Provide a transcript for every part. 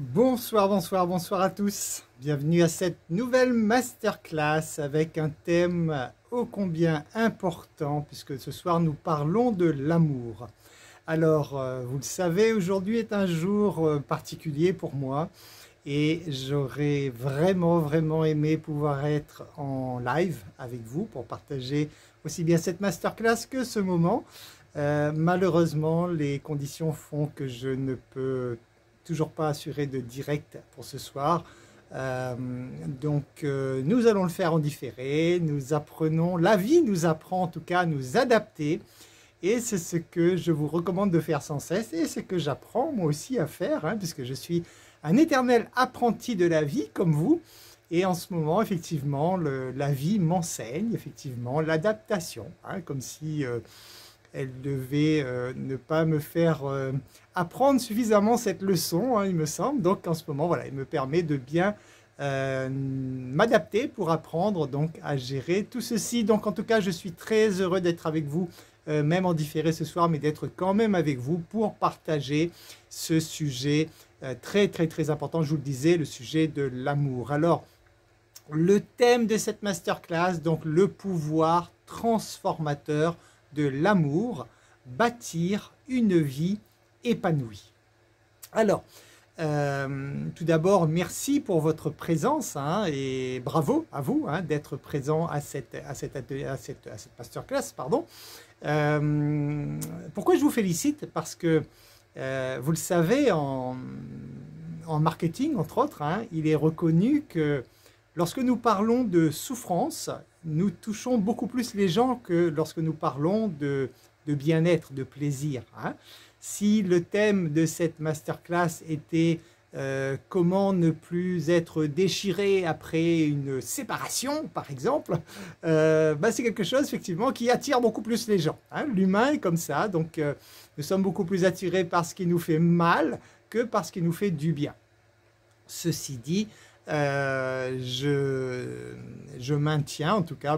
Bonsoir, bonsoir, bonsoir à tous. Bienvenue à cette nouvelle masterclass avec un thème ô combien important puisque ce soir nous parlons de l'amour. Alors, vous le savez, aujourd'hui est un jour particulier pour moi et j'aurais vraiment aimé pouvoir être en live avec vous pour partager aussi bien cette masterclass que ce moment. Malheureusement, les conditions font que je ne peux toujours pas assuré de direct pour ce soir. Nous allons le faire en différé. Nous apprenons, la vie nous apprend en tout cas à nous adapter. Et c'est ce que je vous recommande de faire sans cesse. Et c'est ce que j'apprends moi aussi à faire, puisque je suis un éternel apprenti de la vie comme vous. Et en ce moment, effectivement, la vie m'enseigne, effectivement, l'adaptation, comme si elle devait ne pas me faire apprendre suffisamment cette leçon, il me semble. Donc en ce moment, voilà, il me permet de bien m'adapter pour apprendre donc à gérer tout ceci. Donc en tout cas, je suis très heureux d'être avec vous, même en différé ce soir, mais d'être quand même avec vous pour partager ce sujet très important. Je vous le disais, le sujet de l'amour. Alors, le thème de cette masterclass, donc le pouvoir transformateur de l'amour, bâtir une vie épanouie. Alors, tout d'abord, merci pour votre présence et bravo à vous d'être présent à cette masterclass. Pardon. Pourquoi je vous félicite? Parce que, vous le savez, en marketing, entre autres, il est reconnu que lorsque nous parlons de souffrance, nous touchons beaucoup plus les gens que lorsque nous parlons de bien-être, de plaisir. Si le thème de cette masterclass était comment ne plus être déchiré après une séparation, par exemple, c'est quelque chose effectivement qui attire beaucoup plus les gens. L'humain est comme ça, donc nous sommes beaucoup plus attirés par ce qui nous fait mal que par ce qui nous fait du bien. Ceci dit, je maintiens, en tout cas,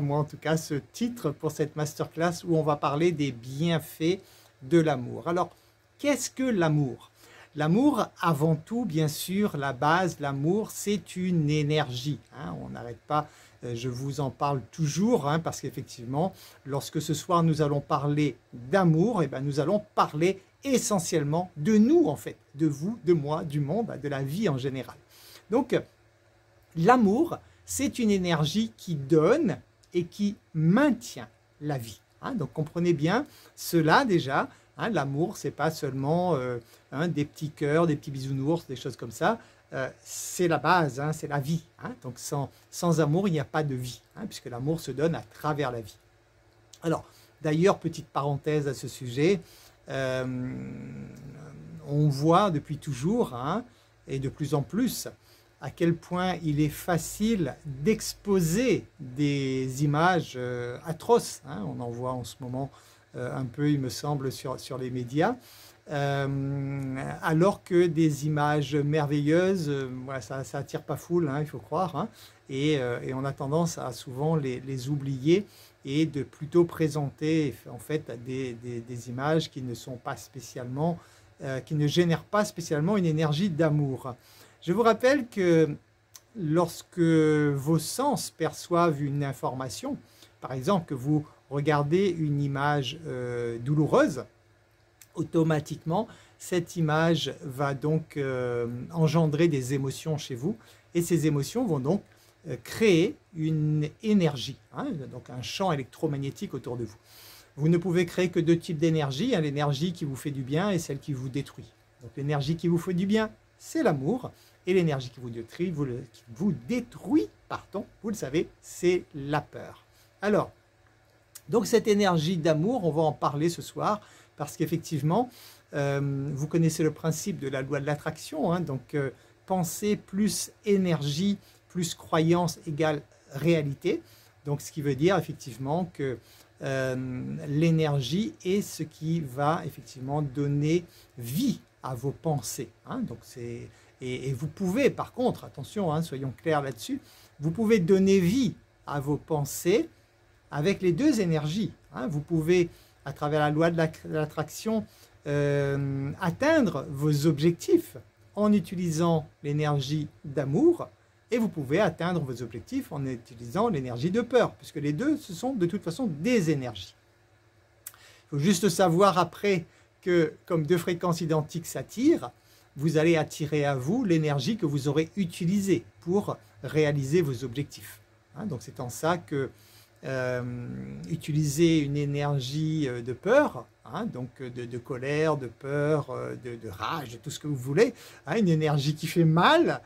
ce titre pour cette masterclass où on va parler des bienfaits de l'amour. Alors, qu'est-ce que l'amour? L'amour, avant tout, bien sûr, la base, l'amour, c'est une énergie. On n'arrête pas, je vous en parle toujours, parce qu'effectivement, lorsque ce soir nous allons parler d'amour, nous allons parler essentiellement de nous, en fait, de vous, de moi, du monde, de la vie en général. Donc, l'amour, c'est une énergie qui donne et qui maintient la vie. Donc, comprenez bien cela déjà. L'amour, ce n'est pas seulement des petits cœurs, des petits bisounours, des choses comme ça. C'est la base, c'est la vie. Donc, sans amour, il n'y a pas de vie, puisque l'amour se donne à travers la vie. Alors, d'ailleurs, petite parenthèse à ce sujet, on voit depuis toujours, et de plus en plus, à quel point il est facile d'exposer des images atroces. On en voit en ce moment un peu, il me semble, sur les médias. Alors que des images merveilleuses, ça attire pas foule, il faut croire. Et on a tendance à souvent les oublier et de plutôt présenter en fait des images qui ne sont pas spécialement, qui ne génèrent pas spécialement une énergie d'amour. Je vous rappelle que lorsque vos sens perçoivent une information, par exemple que vous regardez une image douloureuse, automatiquement, cette image va donc engendrer des émotions chez vous et ces émotions vont donc créer une énergie, donc un champ électromagnétique autour de vous. Vous ne pouvez créer que deux types d'énergie, l'énergie qui vous fait du bien et celle qui vous détruit. Donc l'énergie qui vous fait du bien, c'est l'amour. Et l'énergie qui vous détruit, vous le savez, c'est la peur. Alors, donc cette énergie d'amour, on va en parler ce soir, parce qu'effectivement, vous connaissez le principe de la loi de l'attraction, donc pensée plus énergie, plus croyance égale réalité. Donc ce qui veut dire effectivement que l'énergie est ce qui va effectivement donner vie à vos pensées. Donc c'est... Et vous pouvez, par contre, attention, soyons clairs là-dessus, vous pouvez donner vie à vos pensées avec les deux énergies. Vous pouvez, à travers la loi de l'attraction, atteindre vos objectifs en utilisant l'énergie d'amour, et vous pouvez atteindre vos objectifs en utilisant l'énergie de peur, puisque les deux, ce sont de toute façon des énergies. Il faut juste savoir après que comme deux fréquences identiques s'attirent, vous allez attirer à vous l'énergie que vous aurez utilisée pour réaliser vos objectifs. Donc c'est en ça que utiliser une énergie de peur, donc de colère, de peur, de rage, de tout ce que vous voulez, une énergie qui fait mal,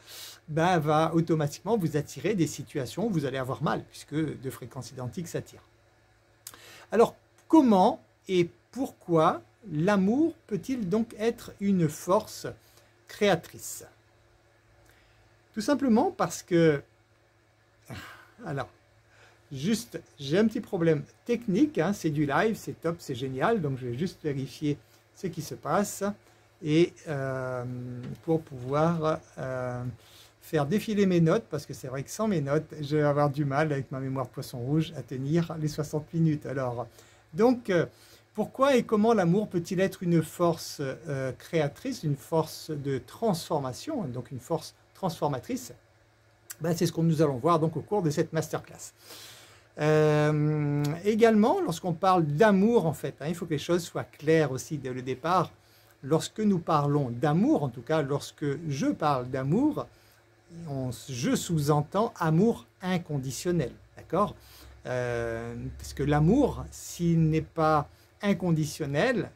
va automatiquement vous attirer des situations où vous allez avoir mal, puisque deux fréquences identiques s'attirent. Alors, comment et pourquoi l'amour peut-il donc être une force créatrice? Tout simplement parce que... Alors, juste, j'ai un petit problème technique, c'est du live, c'est top, c'est génial, donc je vais juste vérifier ce qui se passe et pour pouvoir faire défiler mes notes, parce que c'est vrai que sans mes notes, je vais avoir du mal avec ma mémoire poisson rouge à tenir les 60 minutes. Alors, donc, pourquoi et comment l'amour peut-il être une force créatrice, une force de transformation, donc une force transformatrice? C'est ce que nous allons voir donc au cours de cette masterclass. Également, lorsqu'on parle d'amour, en fait, il faut que les choses soient claires aussi dès le départ. Lorsque nous parlons d'amour, en tout cas lorsque je parle d'amour, je sous-entends amour inconditionnel, d'accord? Parce que l'amour, s'il n'est pas inconditionnel,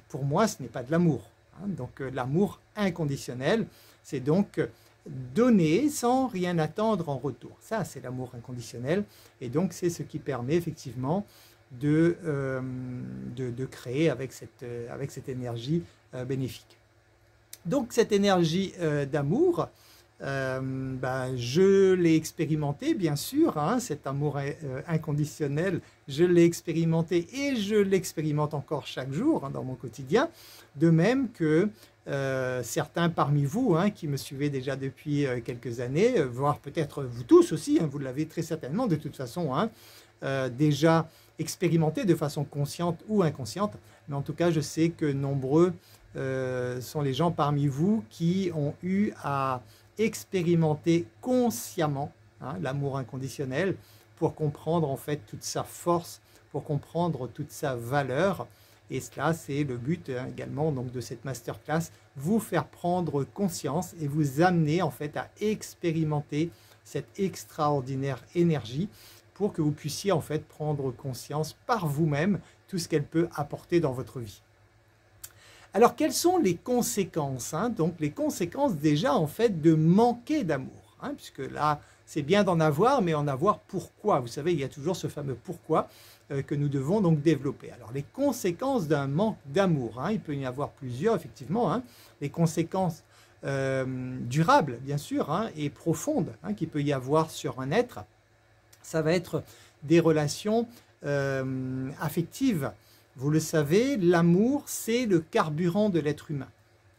pour moi, ce n'est pas de l'amour. Donc l'amour inconditionnel, c'est donc donner sans rien attendre en retour. Ça, c'est l'amour inconditionnel. Et donc, c'est ce qui permet effectivement de créer avec cette énergie bénéfique. Donc, cette énergie d'amour, je l'ai expérimenté, bien sûr, cet amour inconditionnel, je l'ai expérimenté et je l'expérimente encore chaque jour dans mon quotidien, de même que certains parmi vous qui me suivez déjà depuis quelques années, voire peut-être vous tous aussi, vous l'avez très certainement de toute façon déjà expérimenté de façon consciente ou inconsciente, mais en tout cas je sais que nombreux sont les gens parmi vous qui ont eu à expérimenter consciemment l'amour inconditionnel pour comprendre en fait toute sa force, pour comprendre toute sa valeur. Et cela, c'est le but également donc, de cette masterclass, vous faire prendre conscience et vous amener en fait à expérimenter cette extraordinaire énergie pour que vous puissiez en fait prendre conscience par vous-même tout ce qu'elle peut apporter dans votre vie. Alors, quelles sont les conséquences donc, les conséquences déjà en fait de manquer d'amour, puisque là, c'est bien d'en avoir, mais en avoir pourquoi? Vous savez, il y a toujours ce fameux pourquoi que nous devons donc développer. Alors, les conséquences d'un manque d'amour, il peut y en avoir plusieurs, effectivement. Les conséquences durables, bien sûr, et profondes qu'il peut y avoir sur un être, ça va être des relations affectives. Vous le savez, l'amour, c'est le carburant de l'être humain.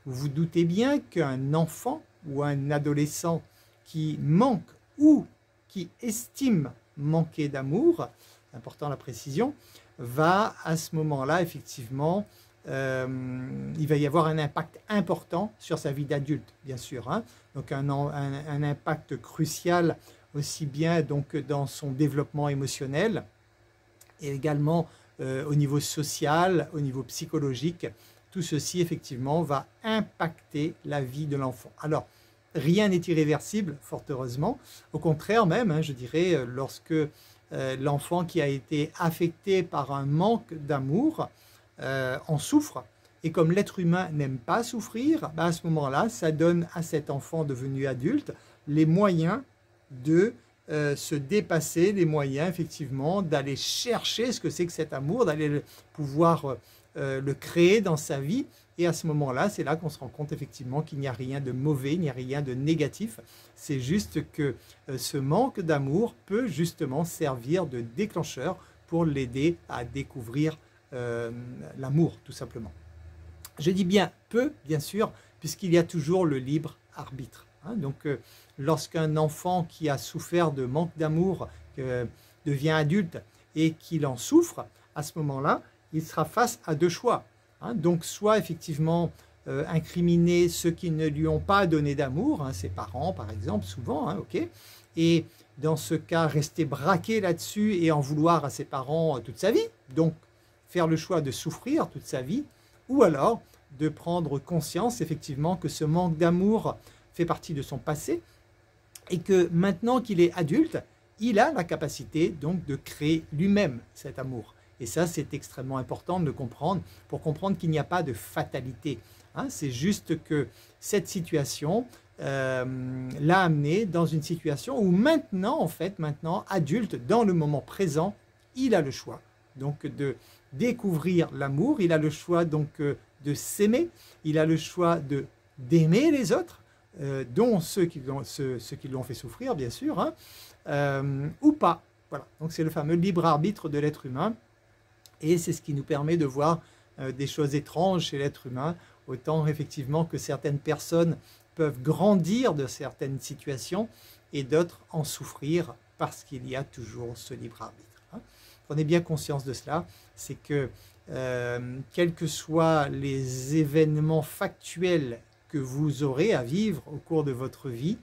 Vous vous doutez bien qu'un enfant ou un adolescent qui manque ou qui estime manquer d'amour, c'est important la précision, va à ce moment-là, effectivement, il va y avoir un impact important sur sa vie d'adulte, bien sûr. Donc un impact crucial aussi bien donc, dans son développement émotionnel et également au niveau social, au niveau psychologique. Tout ceci, effectivement, va impacter la vie de l'enfant. Alors, rien n'est irréversible, fort heureusement. Au contraire même, je dirais, lorsque l'enfant qui a été affecté par un manque d'amour en souffre, et comme l'être humain n'aime pas souffrir, à ce moment-là, ça donne à cet enfant devenu adulte les moyens de se dépasser, les moyens effectivement d'aller chercher ce que c'est que cet amour, d'aller pouvoir le créer dans sa vie. Et à ce moment-là, c'est là qu'on se rend compte effectivement qu'il n'y a rien de mauvais, il n'y a rien de négatif. C'est juste que ce manque d'amour peut justement servir de déclencheur pour l'aider à découvrir l'amour, tout simplement. Je dis bien peu, bien sûr, puisqu'il y a toujours le libre arbitre. Donc, lorsqu'un enfant qui a souffert de manque d'amour devient adulte et qu'il en souffre, à ce moment-là, il sera face à deux choix. Donc, soit effectivement incriminer ceux qui ne lui ont pas donné d'amour, hein, ses parents par exemple, souvent, hein, ok, et dans ce cas, rester braqué là-dessus et en vouloir à ses parents toute sa vie, donc faire le choix de souffrir toute sa vie, ou alors de prendre conscience effectivement que ce manque d'amour fait partie de son passé et que maintenant qu'il est adulte, il a la capacité donc de créer lui-même cet amour. Et ça, c'est extrêmement important de le comprendre pour comprendre qu'il n'y a pas de fatalité. Hein, c'est juste que cette situation l'a amené dans une situation où maintenant, en fait, maintenant, adulte, dans le moment présent, il a le choix donc de découvrir l'amour, il a le choix donc de s'aimer, il a le choix d'aimer les autres, dont ceux qui l'ont fait souffrir, bien sûr, hein, ou pas. Voilà. Donc c'est le fameux libre arbitre de l'être humain, et c'est ce qui nous permet de voir des choses étranges chez l'être humain, autant effectivement que certaines personnes peuvent grandir de certaines situations et d'autres en souffrir parce qu'il y a toujours ce libre arbitre. Hein. Prenez bien conscience de cela, c'est que quels que soient les événements factuels que vous aurez à vivre au cours de votre vie,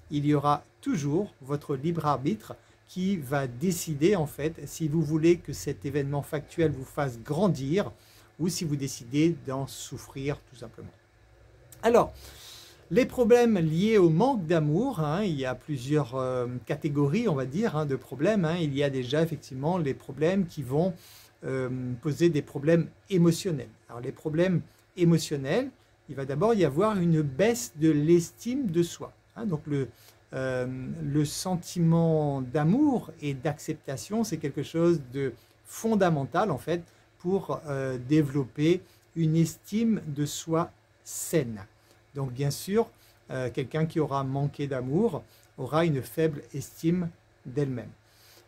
il y aura toujours votre libre arbitre qui va décider en fait si vous voulez que cet événement factuel vous fasse grandir ou si vous décidez d'en souffrir tout simplement. Alors, les problèmes liés au manque d'amour, hein, il y a plusieurs catégories, on va dire, hein, de problèmes. Hein. Il y a déjà effectivement les problèmes qui vont poser des problèmes émotionnels. Alors les problèmes émotionnels, il va d'abord y avoir une baisse de l'estime de soi. Hein. Donc le sentiment d'amour et d'acceptation, c'est quelque chose de fondamental en fait pour développer une estime de soi saine. Donc bien sûr, quelqu'un qui aura manqué d'amour aura une faible estime d'elle-même.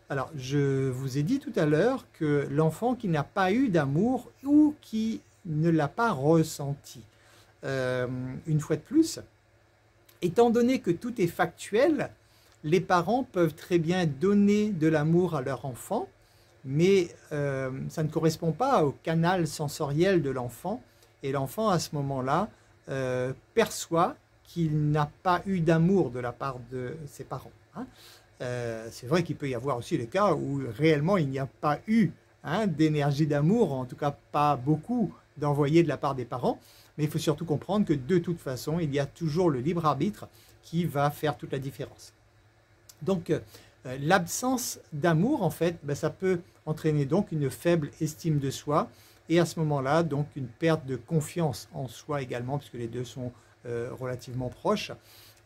Alors, je vous ai dit tout à l'heure que l'enfant qui n'a pas eu d'amour ou qui ne l'a pas ressenti, une fois de plus, étant donné que tout est factuel, les parents peuvent très bien donner de l'amour à leur enfant, mais ça ne correspond pas au canal sensoriel de l'enfant, et l'enfant à ce moment-là perçoit qu'il n'a pas eu d'amour de la part de ses parents. Hein. C'est vrai qu'il peut y avoir aussi des cas où réellement il n'y a pas eu d'énergie d'amour, en tout cas pas beaucoup d'envoyer de la part des parents, mais il faut surtout comprendre que de toute façon, il y a toujours le libre arbitre qui va faire toute la différence. Donc, l'absence d'amour, en fait, ça peut entraîner donc une faible estime de soi, et à ce moment-là, donc une perte de confiance en soi également, puisque les deux sont relativement proches,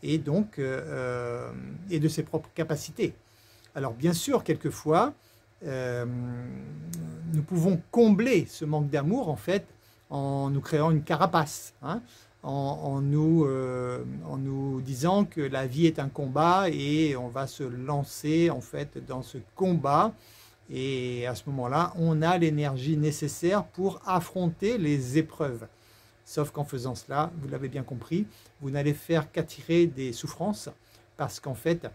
et donc et de ses propres capacités. Alors bien sûr, quelquefois, nous pouvons combler ce manque d'amour en fait en nous créant une carapace, hein, en nous disant que la vie est un combat et on va se lancer en fait dans ce combat. Et à ce moment-là, on a l'énergie nécessaire pour affronter les épreuves. Sauf qu'en faisant cela, vous l'avez bien compris, vous n'allez faire qu'attirer des souffrances parce qu'en fait,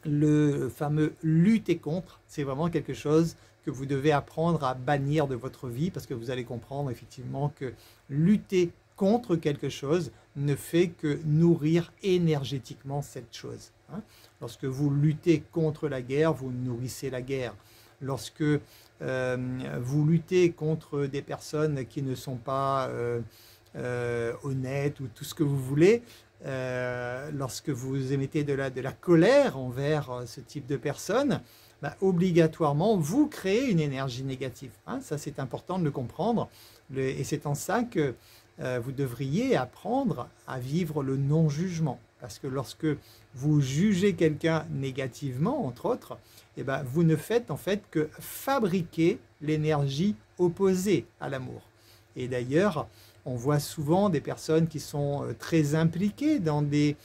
le fameux lutter contre, c'est vraiment quelque chose que vous devez apprendre à bannir de votre vie parce que vous allez comprendre effectivement que lutter contre quelque chose ne fait que nourrir énergétiquement cette chose. Hein. Lorsque vous luttez contre la guerre, vous nourrissez la guerre. Lorsque vous luttez contre des personnes qui ne sont pas honnêtes ou tout ce que vous voulez, lorsque vous émettez de la colère envers ce type de personnes, obligatoirement, vous créez une énergie négative. Hein. Ça, c'est important de le comprendre. Et c'est en ça que vous devriez apprendre à vivre le non-jugement. Parce que lorsque vous jugez quelqu'un négativement, entre autres, vous ne faites en fait que fabriquer l'énergie opposée à l'amour. Et d'ailleurs, on voit souvent des personnes qui sont très impliquées dans des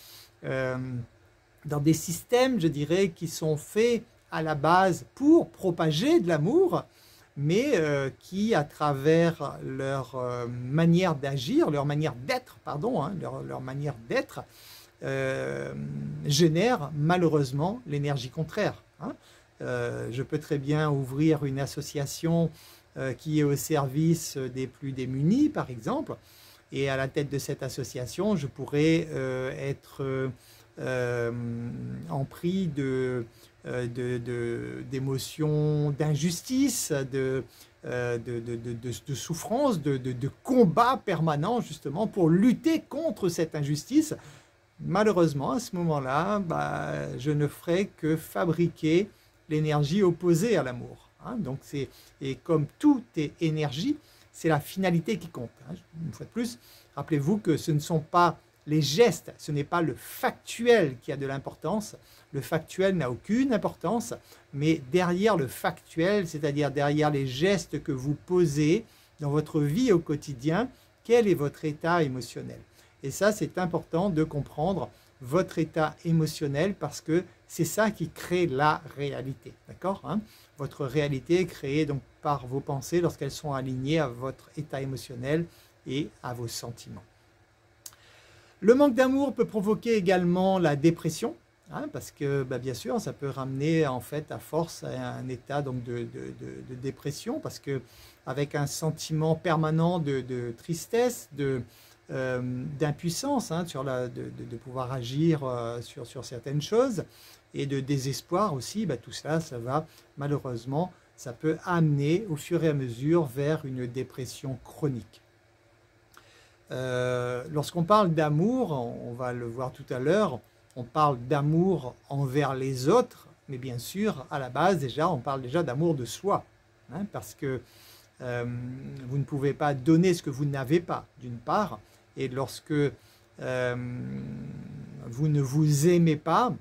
systèmes, je dirais, qui sont faits à la base pour propager de l'amour, mais qui, à travers leur manière d'agir, leur manière d'être, pardon, hein, leur manière d'être, génèrent malheureusement l'énergie contraire. Hein. Je peux très bien ouvrir une association qui est au service des plus démunis, par exemple, Et à la tête de cette association, je pourrais être empris d'émotions d'injustice, de souffrance, de combat permanent justement pour lutter contre cette injustice. Malheureusement, à ce moment-là, je ne ferai que fabriquer l'énergie opposée à l'amour. Donc et comme tout est énergie, c'est la finalité qui compte. Une fois de plus, rappelez-vous que ce ne sont pas les gestes, ce n'est pas le factuel qui a de l'importance. Le factuel n'a aucune importance, mais derrière le factuel, c'est-à-dire derrière les gestes que vous posez dans votre vie au quotidien, quel est votre état émotionnel? Et ça, c'est important de comprendre votre état émotionnel parce que c'est ça qui crée la réalité. D'accord, Votre réalité est créée donc par vos pensées lorsqu'elles sont alignées à votre état émotionnel et à vos sentiments. Le manque d'amour peut provoquer également la dépression, parce que bien sûr, ça peut ramener en fait à force à un état donc, de dépression, parce que avec un sentiment permanent de tristesse, d'impuissance de pouvoir agir sur certaines choses et de désespoir aussi, tout ça, ça va malheureusement, ça peut amener au fur et à mesure vers une dépression chronique. Lorsqu'on parle d'amour, on va le voir tout à l'heure, on parle d'amour envers les autres, mais bien sûr, à la base déjà, on parle déjà d'amour de soi, parce que vous ne pouvez pas donner ce que vous n'avez pas, d'une part, et lorsque vous ne vous aimez pas,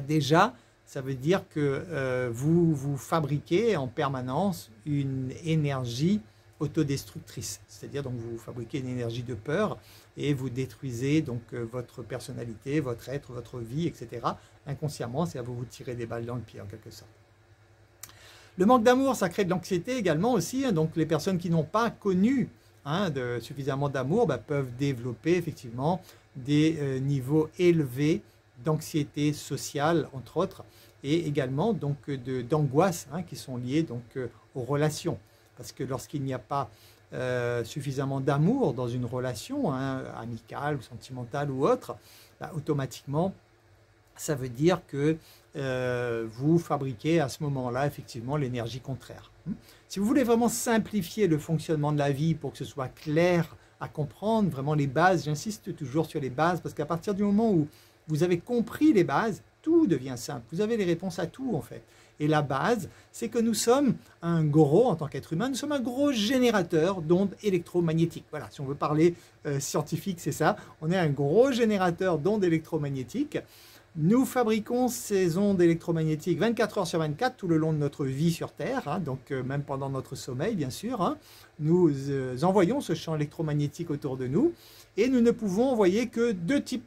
déjà, ça veut dire que vous fabriquez en permanence une énergie autodestructrice, c'est-à-dire donc vous fabriquez une énergie de peur et vous détruisez donc votre personnalité, votre être, votre vie, etc. Inconsciemment, c'est à vous tirer des balles dans le pied en quelque sorte. Le manque d'amour, ça crée de l'anxiété également aussi, donc les personnes qui n'ont pas connu suffisamment d'amour peuvent développer effectivement des niveaux élevés d'anxiété sociale entre autres et également donc d'angoisse qui sont liées donc aux relations. Parce que lorsqu'il n'y a pas suffisamment d'amour dans une relation, amicale, sentimentale ou autre, automatiquement, ça veut dire que vous fabriquez à ce moment-là effectivement l'énergie contraire. Si vous voulez vraiment simplifier le fonctionnement de la vie pour que ce soit clair à comprendre, vraiment les bases, j'insiste toujours sur les bases, parce qu'à partir du moment où vous avez compris les bases, tout devient simple. Vous avez les réponses à tout en fait. Et la base, c'est que nous sommes en tant qu'être humain, nous sommes un gros générateur d'ondes électromagnétiques. Voilà, si on veut parler scientifique, c'est ça. On est un gros générateur d'ondes électromagnétiques. Nous fabriquons ces ondes électromagnétiques 24 heures sur 24 tout le long de notre vie sur Terre, donc même pendant notre sommeil, bien sûr. Nous envoyons ce champ électromagnétique autour de nous et nous ne pouvons envoyer que deux types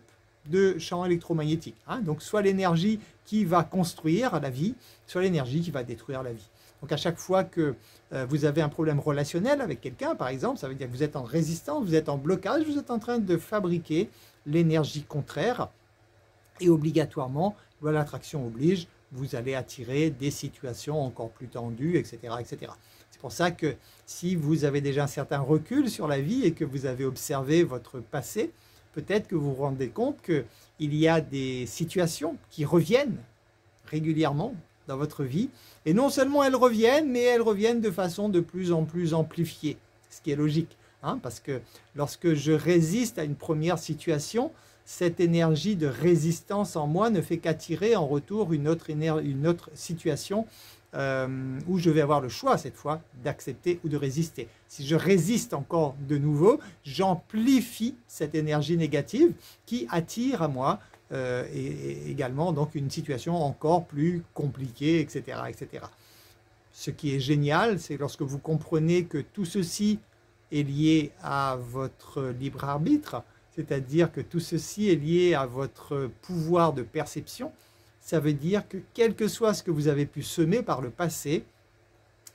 de champs électromagnétiques. Donc soit l'énergie qui va construire la vie, soit l'énergie qui va détruire la vie. Donc à chaque fois que vous avez un problème relationnel avec quelqu'un, par exemple, ça veut dire que vous êtes en résistance, vous êtes en blocage, vous êtes en train de fabriquer l'énergie contraire. Et obligatoirement, l'attraction oblige, vous allez attirer des situations encore plus tendues, etc. etc. C'est pour ça que si vous avez déjà un certain recul sur la vie et que vous avez observé votre passé, peut-être que vous vous rendez compte qu'il y a des situations qui reviennent régulièrement dans votre vie. Et non seulement elles reviennent, mais elles reviennent de façon de plus en plus amplifiée, ce qui est logique. Parce que lorsque je résiste à une première situation, cette énergie de résistance en moi ne fait qu'attirer en retour une autre situation où je vais avoir le choix cette fois d'accepter ou de résister. Si je résiste encore de nouveau, j'amplifie cette énergie négative qui attire à moi et également donc une situation encore plus compliquée, etc., etc. Ce qui est génial, c'est lorsque vous comprenez que tout ceci est lié à votre libre arbitre, c'est-à-dire que tout ceci est lié à votre pouvoir de perception. Ça veut dire que quel que soit ce que vous avez pu semer par le passé,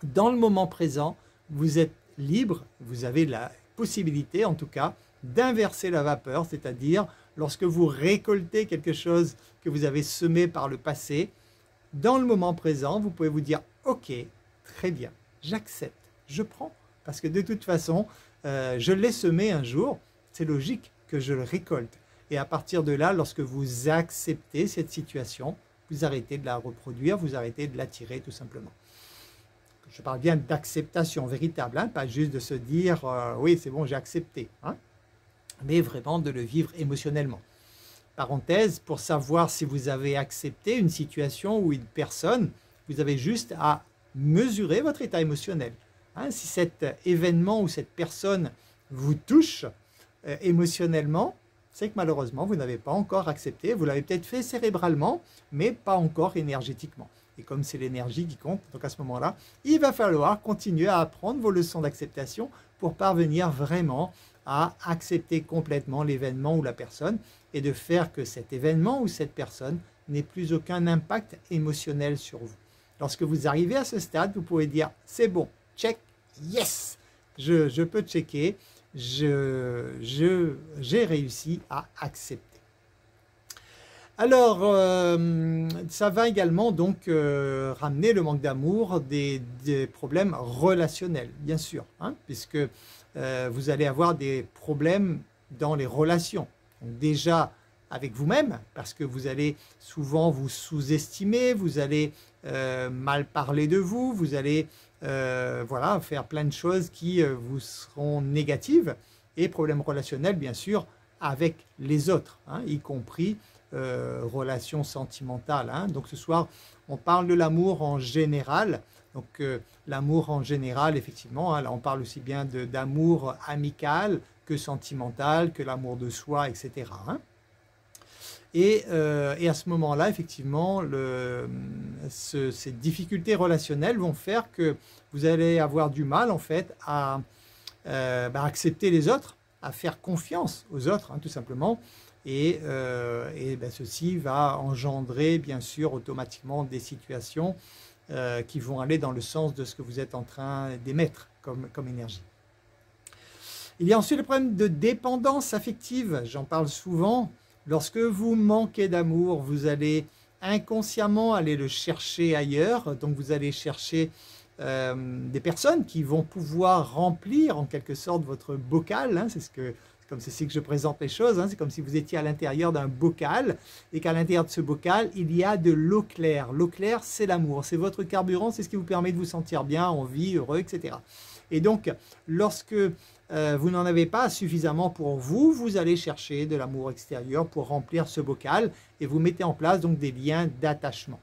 dans le moment présent, vous êtes libre, vous avez la possibilité en tout cas d'inverser la vapeur, c'est-à-dire lorsque vous récoltez quelque chose que vous avez semé par le passé, dans le moment présent, vous pouvez vous dire « Ok, très bien, j'accepte, je prends ». Parce que de toute façon, je l'ai semé un jour, c'est logique que je le récolte. Et à partir de là, lorsque vous acceptez cette situation, vous arrêtez de la reproduire, vous arrêtez de l'attirer tout simplement. Je parle bien d'acceptation véritable, hein, pas juste de se dire oui, c'est bon, j'ai accepté, hein, mais vraiment de le vivre émotionnellement. Parenthèse, pour savoir si vous avez accepté une situation ou une personne, vous avez juste à mesurer votre état émotionnel. Hein, si cet événement ou cette personne vous touche émotionnellement, c'est que malheureusement, vous n'avez pas encore accepté. Vous l'avez peut-être fait cérébralement, mais pas encore énergétiquement. Et comme c'est l'énergie qui compte, donc à ce moment-là, il va falloir continuer à apprendre vos leçons d'acceptation pour parvenir vraiment à accepter complètement l'événement ou la personne et de faire que cet événement ou cette personne n'ait plus aucun impact émotionnel sur vous. Lorsque vous arrivez à ce stade, vous pouvez dire « c'est bon, check, yes, je peux checker, j'ai réussi à accepter ». Alors, ça va également donc ramener le manque d'amour des problèmes relationnels, bien sûr, hein, puisque vous allez avoir des problèmes dans les relations. Donc déjà avec vous-même, parce que vous allez souvent vous sous-estimer, vous allez mal parler de vous, vous allez voilà, faire plein de choses qui vous seront négatives, et problèmes relationnels, bien sûr, avec les autres, hein, y compris relations sentimentales. Hein. Donc ce soir, on parle de l'amour en général. Donc l'amour en général, effectivement, hein, là on parle aussi bien d'amour amical que sentimental, que l'amour de soi, etc. Hein. Et à ce moment-là, effectivement, ces difficultés relationnelles vont faire que vous allez avoir du mal, en fait, à accepter les autres, à faire confiance aux autres, hein, tout simplement. Et ceci va engendrer, bien sûr, automatiquement des situations qui vont aller dans le sens de ce que vous êtes en train d'émettre comme énergie. Il y a ensuite le problème de dépendance affective. J'en parle souvent. Lorsque vous manquez d'amour, vous allez inconsciemment aller le chercher ailleurs. Donc vous allez chercher des personnes qui vont pouvoir remplir en quelque sorte votre bocal. Hein, c'est comme ceci que je présente les choses. Hein, c'est comme si vous étiez à l'intérieur d'un bocal et qu'à l'intérieur de ce bocal, il y a de l'eau claire. L'eau claire, c'est l'amour. C'est votre carburant. C'est ce qui vous permet de vous sentir bien, en vie, heureux, etc. Et donc, lorsque vous n'en avez pas suffisamment pour vous, vous allez chercher de l'amour extérieur pour remplir ce bocal et vous mettez en place donc des liens d'attachement.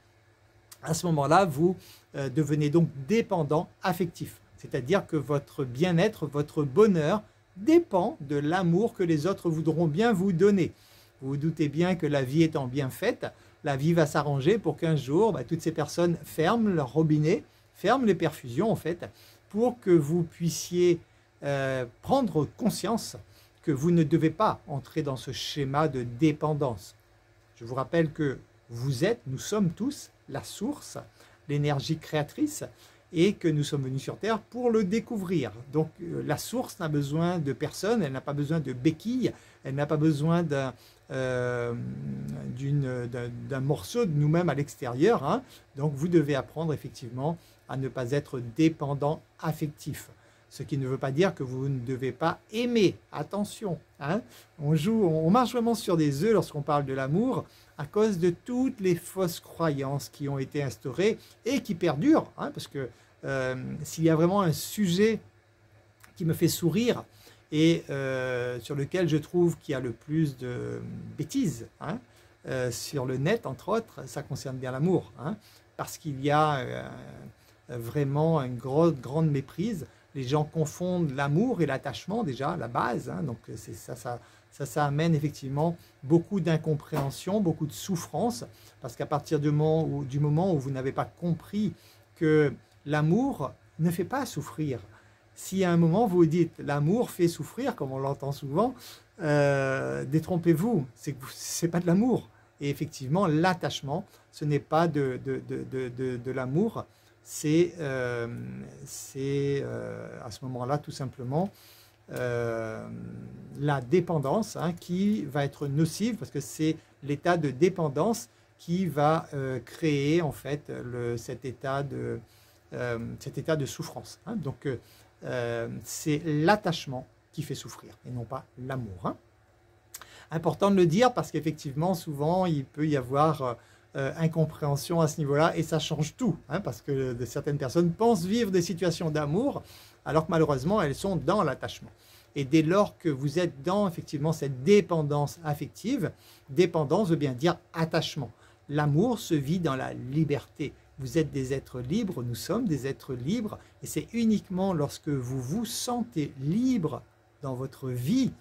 À ce moment-là, vous devenez donc dépendant affectif, c'est-à-dire que votre bien-être, votre bonheur dépend de l'amour que les autres voudront bien vous donner. Vous vous doutez bien que la vie étant bien faite, la vie va s'arranger pour qu'un jour, toutes ces personnes ferment leur robinet, ferment les perfusions en fait, pour que vous puissiez prendre conscience que vous ne devez pas entrer dans ce schéma de dépendance. Je vous rappelle que nous sommes tous la source, l'énergie créatrice, et que nous sommes venus sur Terre pour le découvrir. Donc la source n'a besoin de personne, elle n'a pas besoin de béquilles, elle n'a pas besoin d'un morceau de nous-mêmes à l'extérieur. Hein. Donc vous devez apprendre effectivement à ne pas être dépendant affectif. Ce qui ne veut pas dire que vous ne devez pas aimer. Attention, hein. On marche vraiment sur des œufs lorsqu'on parle de l'amour à cause de toutes les fausses croyances qui ont été instaurées et qui perdurent. Hein, parce que s'il y a vraiment un sujet qui me fait sourire et sur lequel je trouve qu'il y a le plus de bêtises, hein, sur le net entre autres, ça concerne bien l'amour. Hein, parce qu'il y a vraiment une grande méprise. Les gens confondent l'amour et l'attachement déjà, la base. Hein, donc ça amène effectivement beaucoup d'incompréhension, beaucoup de souffrance, parce qu'à partir du moment où vous n'avez pas compris que l'amour ne fait pas souffrir. Si à un moment vous dites l'amour fait souffrir, comme on l'entend souvent, détrompez-vous, c'est pas de l'amour. Et effectivement, l'attachement, ce n'est pas de l'amour. C'est à ce moment-là tout simplement la dépendance, hein, qui va être nocive parce que c'est l'état de dépendance qui va créer en fait cet état de souffrance. Hein. Donc c'est l'attachement qui fait souffrir et non pas l'amour. Hein. Important de le dire parce qu'effectivement, souvent, il peut y avoir incompréhension à ce niveau-là et ça change tout. Hein, parce que certaines personnes pensent vivre des situations d'amour alors que malheureusement, elles sont dans l'attachement. Et dès lors que vous êtes dans effectivement cette dépendance affective, dépendance veut bien dire attachement. L'amour se vit dans la liberté. Vous êtes des êtres libres, nous sommes des êtres libres et c'est uniquement lorsque vous vous sentez libre dans votre vie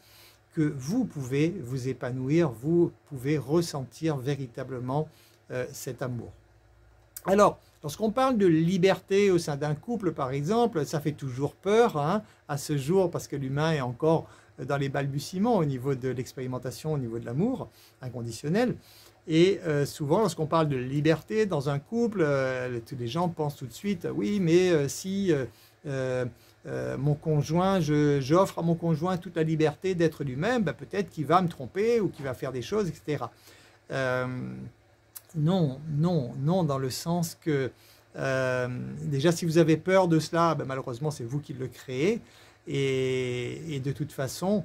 que vous pouvez vous épanouir, vous pouvez ressentir véritablement cet amour. Alors, lorsqu'on parle de liberté au sein d'un couple, par exemple, ça fait toujours peur hein, à ce jour parce que l'humain est encore dans les balbutiements au niveau de l'expérimentation, au niveau de l'amour inconditionnel. Et souvent, lorsqu'on parle de liberté dans un couple, tous les gens pensent tout de suite, oui, mais si mon conjoint, j'offre à mon conjoint toute la liberté d'être lui-même, ben, peut-être qu'il va me tromper ou qu'il va faire des choses, etc. Non, non, non, dans le sens que déjà si vous avez peur de cela, ben, malheureusement c'est vous qui le créez et de toute façon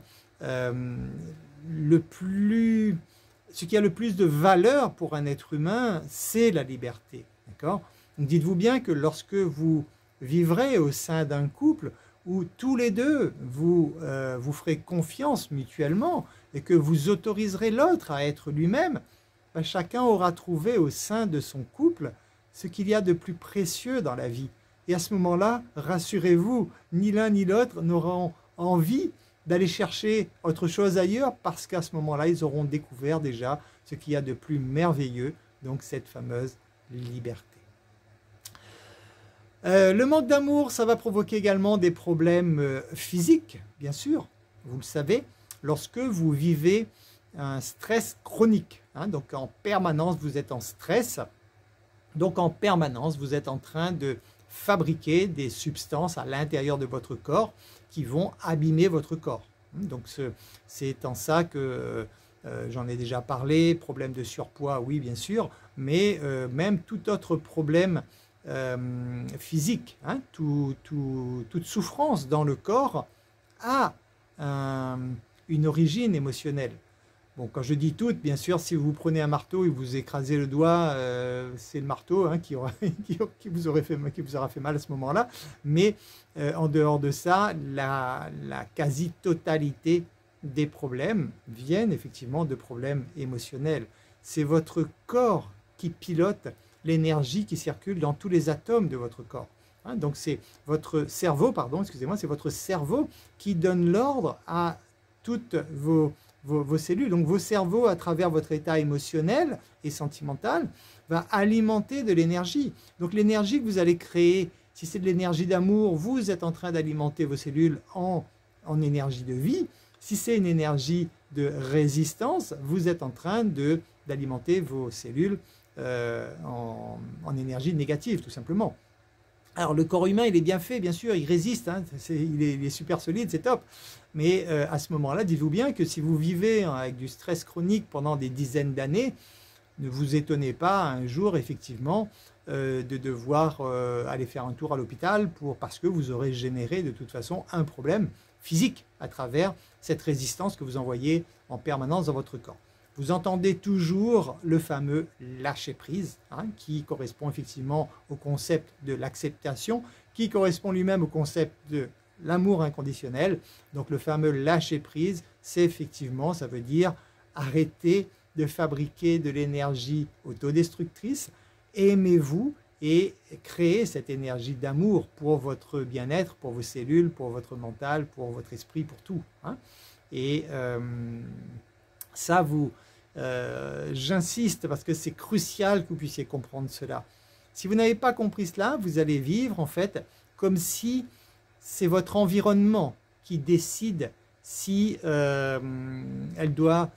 ce qui a le plus de valeur pour un être humain, c'est la liberté. D'accord ? Donc dites-vous bien que lorsque vous vivrez au sein d'un couple où tous les deux vous ferez confiance mutuellement et que vous autoriserez l'autre à être lui-même, ben, chacun aura trouvé au sein de son couple ce qu'il y a de plus précieux dans la vie. Et à ce moment-là, rassurez-vous, ni l'un ni l'autre n'auront envie d'aller chercher autre chose ailleurs parce qu'à ce moment-là, ils auront découvert déjà ce qu'il y a de plus merveilleux, donc cette fameuse liberté. Le manque d'amour, ça va provoquer également des problèmes physiques, bien sûr, vous le savez, lorsque vous vivez un stress chronique. Hein, donc en permanence, vous êtes en stress. Donc en permanence, vous êtes en train de fabriquer des substances à l'intérieur de votre corps qui vont abîmer votre corps. Donc c'est en ça que j'en ai déjà parlé, problème de surpoids, oui bien sûr, mais même tout autre problème physique, hein, toute souffrance dans le corps a une origine émotionnelle. Bon, quand je dis toute, bien sûr, si vous prenez un marteau et vous écrasez le doigt, c'est le marteau hein, qui vous aura fait mal à ce moment-là. Mais en dehors de ça, la quasi-totalité des problèmes viennent effectivement de problèmes émotionnels. C'est votre corps qui pilote l'énergie qui circule dans tous les atomes de votre corps. Hein, donc c'est votre cerveau, pardon, excusez-moi, c'est votre cerveau qui donne l'ordre à toutes vos cellules. Donc vos cerveaux, à travers votre état émotionnel et sentimental, va alimenter de l'énergie. Donc l'énergie que vous allez créer, si c'est de l'énergie d'amour, vous êtes en train d'alimenter vos cellules en énergie de vie. Si c'est une énergie de résistance, vous êtes en train d'alimenter vos cellules en énergie négative, tout simplement. Alors le corps humain, il est bien fait, bien sûr, il résiste, hein, il est super solide, c'est top. Mais à ce moment-là, dites-vous bien que si vous vivez avec du stress chronique pendant des dizaines d'années, ne vous étonnez pas un jour, effectivement, de devoir aller faire un tour à l'hôpital parce que vous aurez généré de toute façon un problème physique à travers cette résistance que vous envoyez en permanence dans votre corps. Vous entendez toujours le fameux lâcher-prise, hein, qui correspond effectivement au concept de l'acceptation, qui correspond lui-même au concept de l'amour inconditionnel. Donc le fameux lâcher-prise, c'est effectivement, ça veut dire arrêter de fabriquer de l'énergie autodestructrice, aimez-vous et créez cette énergie d'amour pour votre bien-être, pour vos cellules, pour votre mental, pour votre esprit, pour tout. Hein. Et ça, j'insiste parce que c'est crucial que vous puissiez comprendre cela. Si vous n'avez pas compris cela, vous allez vivre en fait comme si c'est votre environnement qui décide si elle doit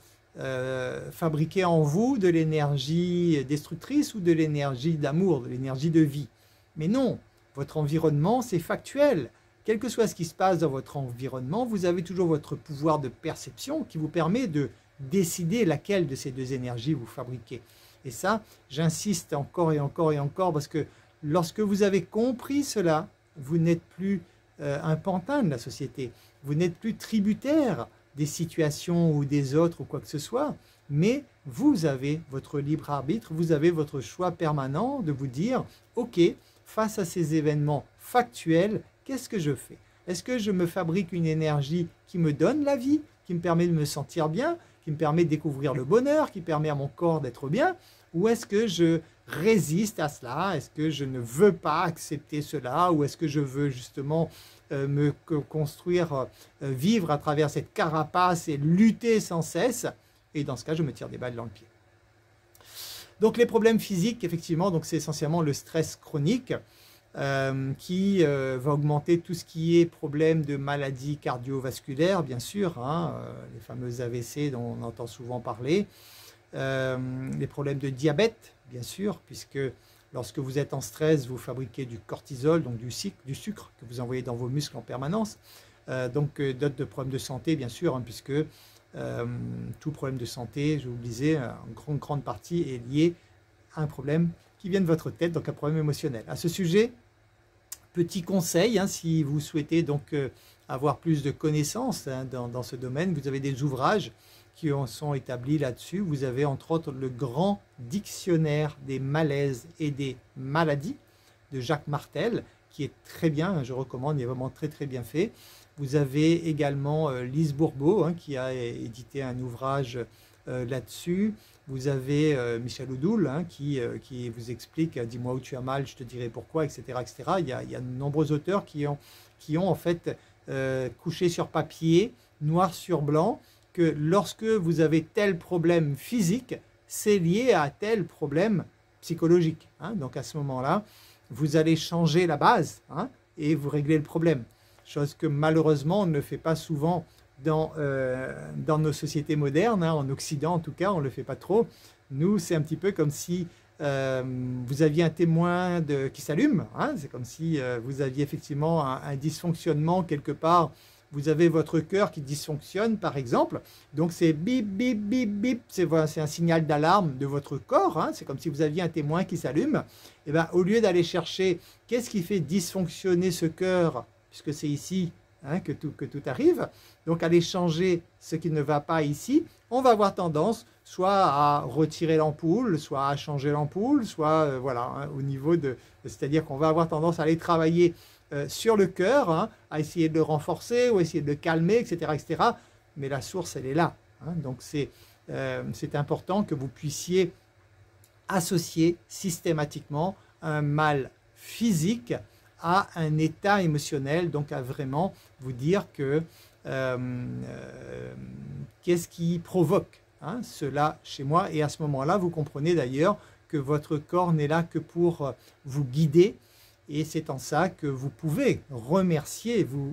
fabriquer en vous de l'énergie destructrice ou de l'énergie d'amour, de l'énergie de vie. Mais non, votre environnement, c'est factuel. Quel que soit ce qui se passe dans votre environnement, vous avez toujours votre pouvoir de perception qui vous permet de décider laquelle de ces deux énergies vous fabriquez. Et ça, j'insiste encore et encore et encore, parce que lorsque vous avez compris cela, vous n'êtes plus un pantin de la société. Vous n'êtes plus tributaire des situations ou des autres ou quoi que ce soit, mais vous avez votre libre arbitre, vous avez votre choix permanent de vous dire, ok, face à ces événements factuels, qu'est-ce que je fais? Est-ce que je me fabrique une énergie qui me donne la vie, qui me permet de me sentir bien, qui me permet de découvrir le bonheur, qui permet à mon corps d'être bien? Ou est-ce que je résiste à cela? Est-ce que je ne veux pas accepter cela? Ou est-ce que je veux justement me construire, vivre à travers cette carapace et lutter sans cesse? Et dans ce cas, je me tire des balles dans le pied. Donc les problèmes physiques, effectivement, c'est essentiellement le stress chronique qui va augmenter tout ce qui est problème de maladies cardiovasculaires, bien sûr, hein, les fameux AVC dont on entend souvent parler, les problèmes de diabète, bien sûr, puisque lorsque vous êtes en stress, vous fabriquez du cortisol, donc du sucre que vous envoyez dans vos muscles en permanence. D'autres problèmes de santé, bien sûr, hein, puisque tout problème de santé, je vous le disais, en grande partie est lié à un problème qui vient de votre tête, donc un problème émotionnel. À ce sujet, petit conseil, hein, si vous souhaitez donc avoir plus de connaissances hein, dans ce domaine, vous avez des ouvrages qui sont établis là-dessus. Vous avez entre autres le grand dictionnaire des malaises et des maladies de Jacques Martel, qui est très bien, je recommande, il est vraiment très très bien fait. Vous avez également Lise Bourbeau hein, qui a édité un ouvrage là-dessus. Vous avez Michel Oudoul hein, qui vous explique « Dis-moi où tu as mal, je te dirai pourquoi », etc. etc. Il y a de nombreux auteurs qui ont en fait couché sur papier, noir sur blanc, que lorsque vous avez tel problème physique, c'est lié à tel problème psychologique. Hein. Donc à ce moment-là, vous allez changer la base hein, et vous réglez le problème. Chose que malheureusement on ne fait pas souvent dans nos sociétés modernes, hein, en Occident en tout cas, on ne le fait pas trop. Nous, c'est un petit peu comme si vous aviez un témoin qui s'allume, hein, c'est comme si vous aviez effectivement un dysfonctionnement quelque part. Vous avez votre cœur qui dysfonctionne, par exemple. Donc, c'est bip, bip, bip, bip. C'est un signal d'alarme de votre corps. Hein. C'est comme si vous aviez un témoin qui s'allume. Et bien, au lieu d'aller chercher qu'est-ce qui fait dysfonctionner ce cœur, puisque c'est ici hein, que tout arrive, donc aller changer ce qui ne va pas ici, on va avoir tendance soit à retirer l'ampoule, soit à changer l'ampoule, soit voilà, hein, au niveau de... C'est-à-dire qu'on va avoir tendance à aller travailler sur le cœur, hein, à essayer de le renforcer ou essayer de le calmer, etc. etc. Mais la source, elle est là. Hein. Donc, c'est important que vous puissiez associer systématiquement un mal physique à un état émotionnel, donc à vraiment vous dire que qu'est-ce qui provoque hein, cela chez moi. Et à ce moment-là, vous comprenez d'ailleurs que votre corps n'est là que pour vous guider. Et c'est en ça que vous pouvez remercier, vous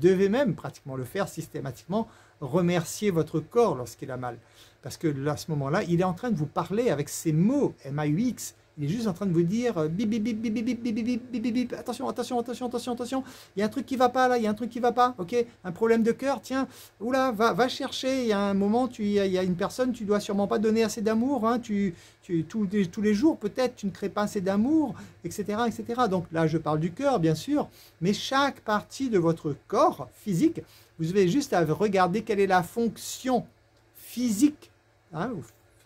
devez même pratiquement le faire systématiquement, remercier votre corps lorsqu'il a mal. Parce que à ce moment-là, il est en train de vous parler avec ces mots, M-A-U-X. Il est juste en train de vous dire bip, bip, bip, bip, bip, bip, bip, bip, bip, bip, bip, attention, attention, attention, attention, attention. Il y a un truc qui ne va pas là, il y a un truc qui ne va pas, ok? Un problème de cœur, tiens, oula, va chercher. Il y a un moment, il y a une personne, tu ne dois sûrement pas donner assez d'amour. Hein, tous les jours, peut-être, tu ne crées pas assez d'amour, etc., etc. Donc là, je parle du cœur, bien sûr, mais chaque partie de votre corps physique, vous avez juste à regarder quelle est la fonction physique hein,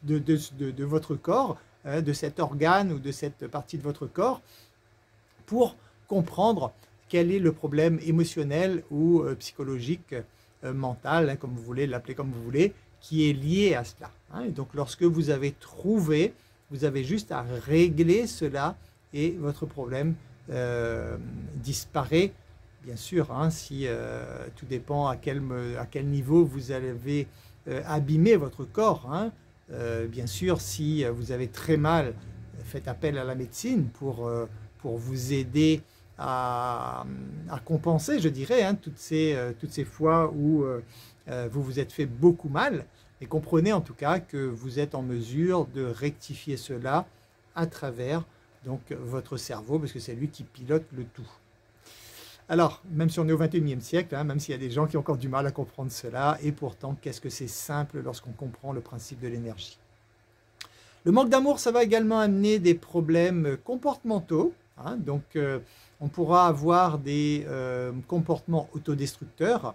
de votre corps, de cet organe ou de cette partie de votre corps pour comprendre quel est le problème émotionnel ou psychologique, mental, hein, comme vous voulez l'appeler comme vous voulez, qui est lié à cela. Hein. Et donc lorsque vous avez trouvé, vous avez juste à régler cela et votre problème disparaît. Bien sûr, hein, si tout dépend à quel niveau vous avez abîmé votre corps. Hein. Bien sûr, si vous avez très mal, faites appel à la médecine pour vous aider à compenser, je dirais, hein, toutes ces fois où vous vous êtes fait beaucoup mal. Et comprenez en tout cas que vous êtes en mesure de rectifier cela à travers donc, votre cerveau, parce que c'est lui qui pilote le tout. Alors, même si on est au XXIe siècle, hein, même s'il y a des gens qui ont encore du mal à comprendre cela, et pourtant, qu'est-ce que c'est simple lorsqu'on comprend le principe de l'énergie. Le manque d'amour, ça va également amener des problèmes comportementaux. Hein, donc, On pourra avoir des comportements autodestructeurs.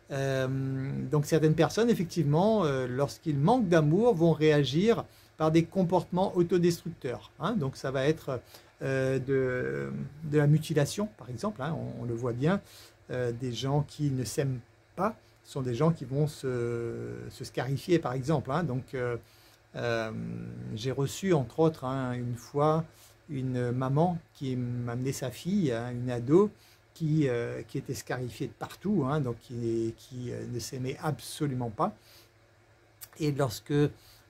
Donc certaines personnes, effectivement, lorsqu'ils manquent d'amour, vont réagir par des comportements autodestructeurs. Hein. Donc ça va être de la mutilation, par exemple. Hein. On le voit bien. Des gens qui ne s'aiment pas sont des gens qui vont se scarifier, par exemple. Hein. Donc j'ai reçu, entre autres, hein, une fois, une maman qui m'a amené sa fille, hein, une ado, qui était scarifiée de partout, hein, donc qui ne s'aimait absolument pas. Et lorsque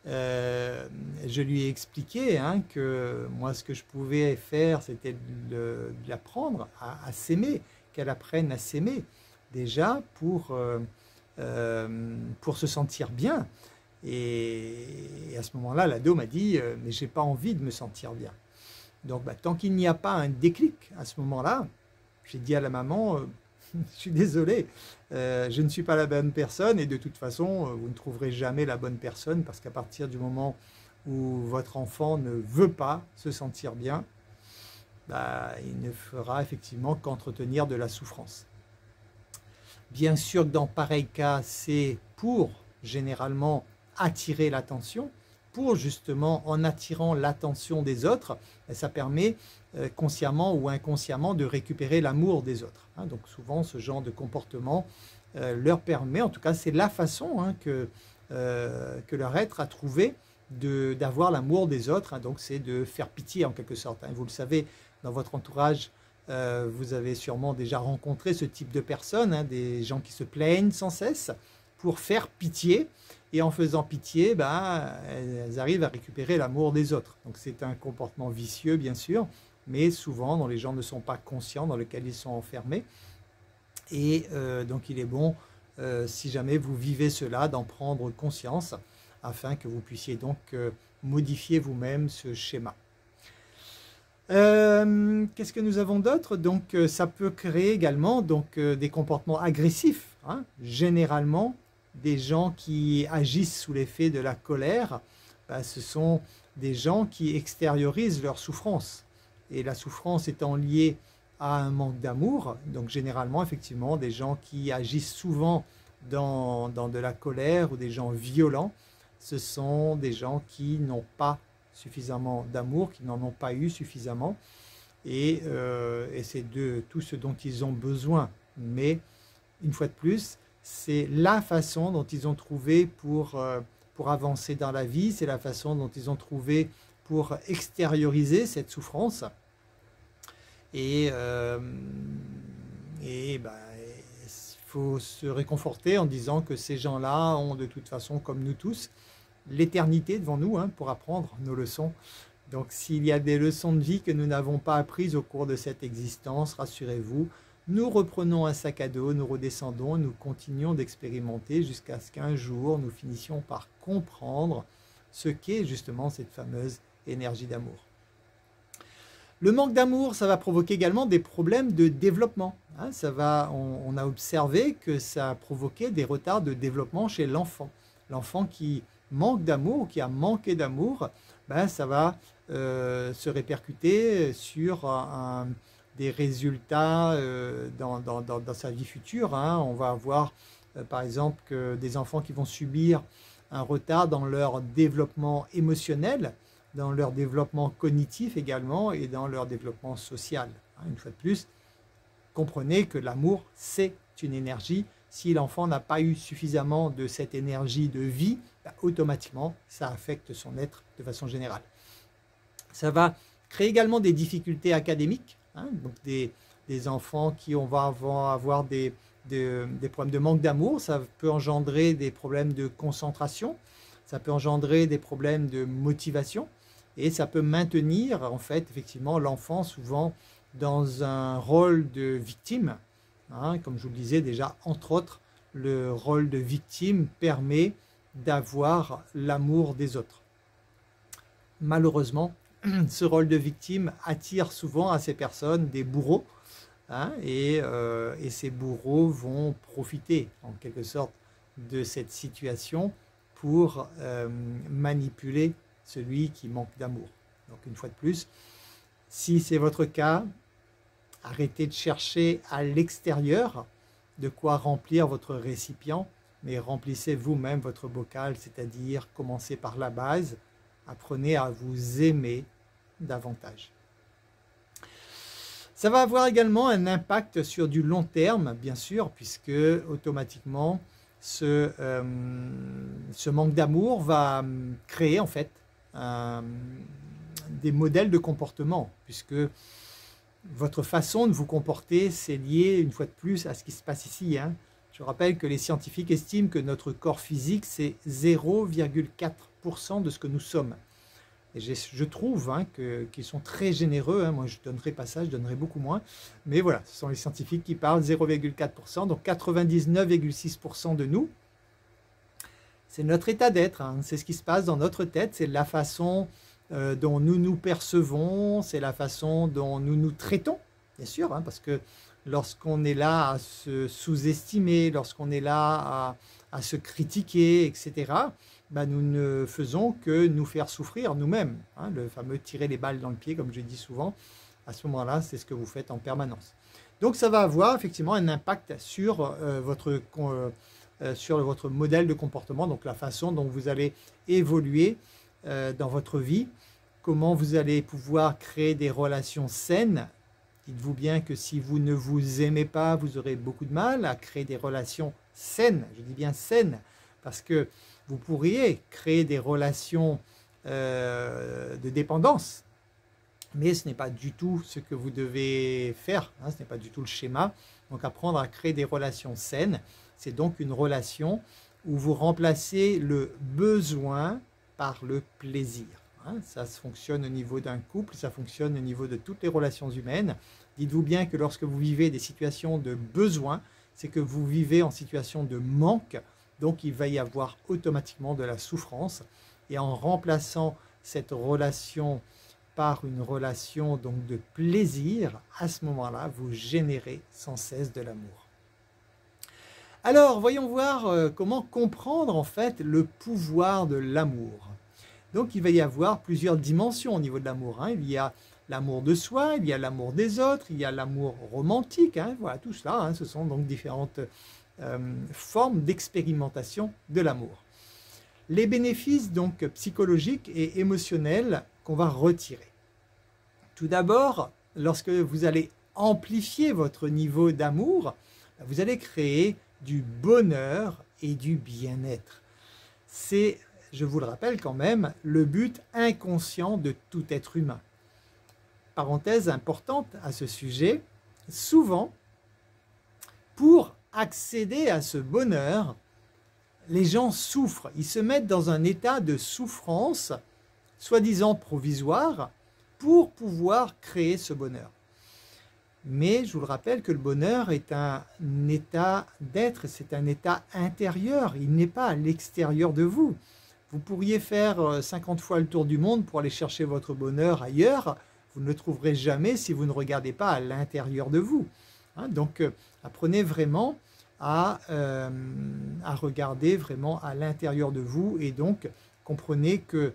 je lui ai expliqué, hein, que moi ce que je pouvais faire, c'était de l'apprendre à s'aimer, qu'elle apprenne à s'aimer, déjà pour se sentir bien. Et à ce moment-là, l'ado m'a dit « mais j'ai pas envie de me sentir bien ». Donc tant qu'il n'y a pas un déclic à ce moment-là, j'ai dit à la maman, je suis désolé, je ne suis pas la bonne personne et de toute façon, vous ne trouverez jamais la bonne personne parce qu'à partir du moment où votre enfant ne veut pas se sentir bien, il ne fera effectivement qu'entretenir de la souffrance. Bien sûr que dans pareil cas, c'est pour généralement attirer l'attention, pour justement, en attirant l'attention des autres, ça permet consciemment ou inconsciemment de récupérer l'amour des autres. Hein. Donc souvent, ce genre de comportement leur permet, en tout cas c'est la façon, hein, que leur être a trouvé d'avoir l'amour des autres. Hein. Donc c'est de faire pitié en quelque sorte. Hein. Vous le savez, dans votre entourage, vous avez sûrement déjà rencontré ce type de personnes, hein, des gens qui se plaignent sans cesse pour faire pitié. Et en faisant pitié, elles arrivent à récupérer l'amour des autres. Donc c'est un comportement vicieux, bien sûr, mais souvent dont les gens ne sont pas conscients, dans lequel ils sont enfermés. Et donc il est bon, si jamais vous vivez cela, d'en prendre conscience, afin que vous puissiez donc modifier vous-même ce schéma. Qu'est-ce que nous avons d'autre? Donc ça peut créer également donc, des comportements agressifs, hein, généralement. Des gens qui agissent sous l'effet de la colère, ce sont des gens qui extériorisent leur souffrance. Et la souffrance étant liée à un manque d'amour, donc généralement, effectivement, des gens qui agissent souvent dans de la colère ou des gens violents, ce sont des gens qui n'ont pas suffisamment d'amour, qui n'en ont pas eu suffisamment. Et c'est de tout ce dont ils ont besoin. Mais, une fois de plus, c'est la façon dont ils ont trouvé pour avancer dans la vie, c'est la façon dont ils ont trouvé pour extérioriser cette souffrance. Et il faut se réconforter en disant que ces gens-là ont de toute façon, comme nous tous, l'éternité devant nous, hein, pour apprendre nos leçons. Donc s'il y a des leçons de vie que nous n'avons pas apprises au cours de cette existence, rassurez-vous, nous reprenons un sac à dos, nous redescendons, nous continuons d'expérimenter jusqu'à ce qu'un jour nous finissions par comprendre ce qu'est justement cette fameuse énergie d'amour. Le manque d'amour, ça va provoquer également des problèmes de développement. Hein, on a observé que ça a provoqué des retards de développement chez l'enfant. L'enfant qui manque d'amour, qui a manqué d'amour, ça va se répercuter sur des résultats dans sa vie future. Hein. On va avoir par exemple des enfants qui vont subir un retard dans leur développement émotionnel, dans leur développement cognitif également et dans leur développement social. Une fois de plus, comprenez que l'amour, c'est une énergie. Si l'enfant n'a pas eu suffisamment de cette énergie de vie, automatiquement, ça affecte son être de façon générale. Ça va créer également des difficultés académiques, hein, donc des enfants qui vont avoir des problèmes de manque d'amour, ça peut engendrer des problèmes de concentration, ça peut engendrer des problèmes de motivation, et ça peut maintenir, en fait, effectivement, l'enfant souvent dans un rôle de victime. Hein, comme je vous le disais déjà, entre autres, le rôle de victime permet d'avoir l'amour des autres. Malheureusement, ce rôle de victime attire souvent à ces personnes des bourreaux, hein, et ces bourreaux vont profiter en quelque sorte de cette situation pour manipuler celui qui manque d'amour. Donc une fois de plus, si c'est votre cas, Arrêtez de chercher à l'extérieur de quoi remplir votre récipient, mais remplissez vous-même votre bocal, c'est-à-dire commencez par la base, apprenez à vous aimer davantage. Ça va avoir également un impact sur du long terme, bien sûr, puisque automatiquement, ce manque d'amour va créer en fait des modèles de comportement, puisque votre façon de vous comporter, c'est lié une fois de plus à ce qui se passe ici. Je rappelle que les scientifiques estiment que notre corps physique, c'est 0,4% de ce que nous sommes. Et je trouve qu'ils sont très généreux. Moi, je ne donnerai pas ça, je donnerai beaucoup moins. Mais voilà, ce sont les scientifiques qui parlent 0,4%. Donc 99,6% de nous, c'est notre état d'être. C'est ce qui se passe dans notre tête. C'est la façon dont nous nous percevons. C'est la façon dont nous nous traitons, bien sûr. Parce que lorsqu'on est là à se sous-estimer, lorsqu'on est là à se critiquer, etc., nous ne faisons que nous faire souffrir nous-mêmes. Le fameux tirer les balles dans le pied, comme je dis souvent, à ce moment-là, c'est ce que vous faites en permanence. Donc ça va avoir effectivement un impact sur votre modèle de comportement, donc la façon dont vous allez évoluer dans votre vie, comment vous allez pouvoir créer des relations saines. Dites-vous bien que si vous ne vous aimez pas, vous aurez beaucoup de mal à créer des relations saines. Je dis bien saines, parce que vous pourriez créer des relations de dépendance, mais ce n'est pas du tout ce que vous devez faire, ce n'est pas du tout le schéma. Donc apprendre à créer des relations saines, c'est donc une relation où vous remplacez le besoin par le plaisir. Ça fonctionne au niveau d'un couple, ça fonctionne au niveau de toutes les relations humaines. Dites-vous bien que lorsque vous vivez des situations de besoin, c'est que vous vivez en situation de manque. Donc il va y avoir automatiquement de la souffrance, et en remplaçant cette relation par une relation donc de plaisir, à ce moment-là, vous générez sans cesse de l'amour. Alors, voyons voir comment comprendre en fait le pouvoir de l'amour. Donc il va y avoir plusieurs dimensions au niveau de l'amour. Il y a l'amour de soi, il y a l'amour des autres, il y a l'amour romantique. Voilà, tout cela, ce sont donc différentes forme d'expérimentation de l'amour. Les bénéfices donc psychologiques et émotionnels qu'on va retirer. Tout d'abord, lorsque vous allez amplifier votre niveau d'amour, vous allez créer du bonheur et du bien-être. C'est, je vous le rappelle quand même, le but inconscient de tout être humain. Parenthèse importante à ce sujet, souvent, pour accéder à ce bonheur, les gens souffrent, ils se mettent dans un état de souffrance, soi-disant provisoire, pour pouvoir créer ce bonheur. Mais je vous le rappelle que le bonheur est un état d'être, c'est un état intérieur, il n'est pas à l'extérieur de vous. Vous pourriez faire 50 fois le tour du monde pour aller chercher votre bonheur ailleurs, vous ne le trouverez jamais si vous ne regardez pas à l'intérieur de vous. Donc apprenez vraiment à regarder vraiment à l'intérieur de vous, et donc comprenez que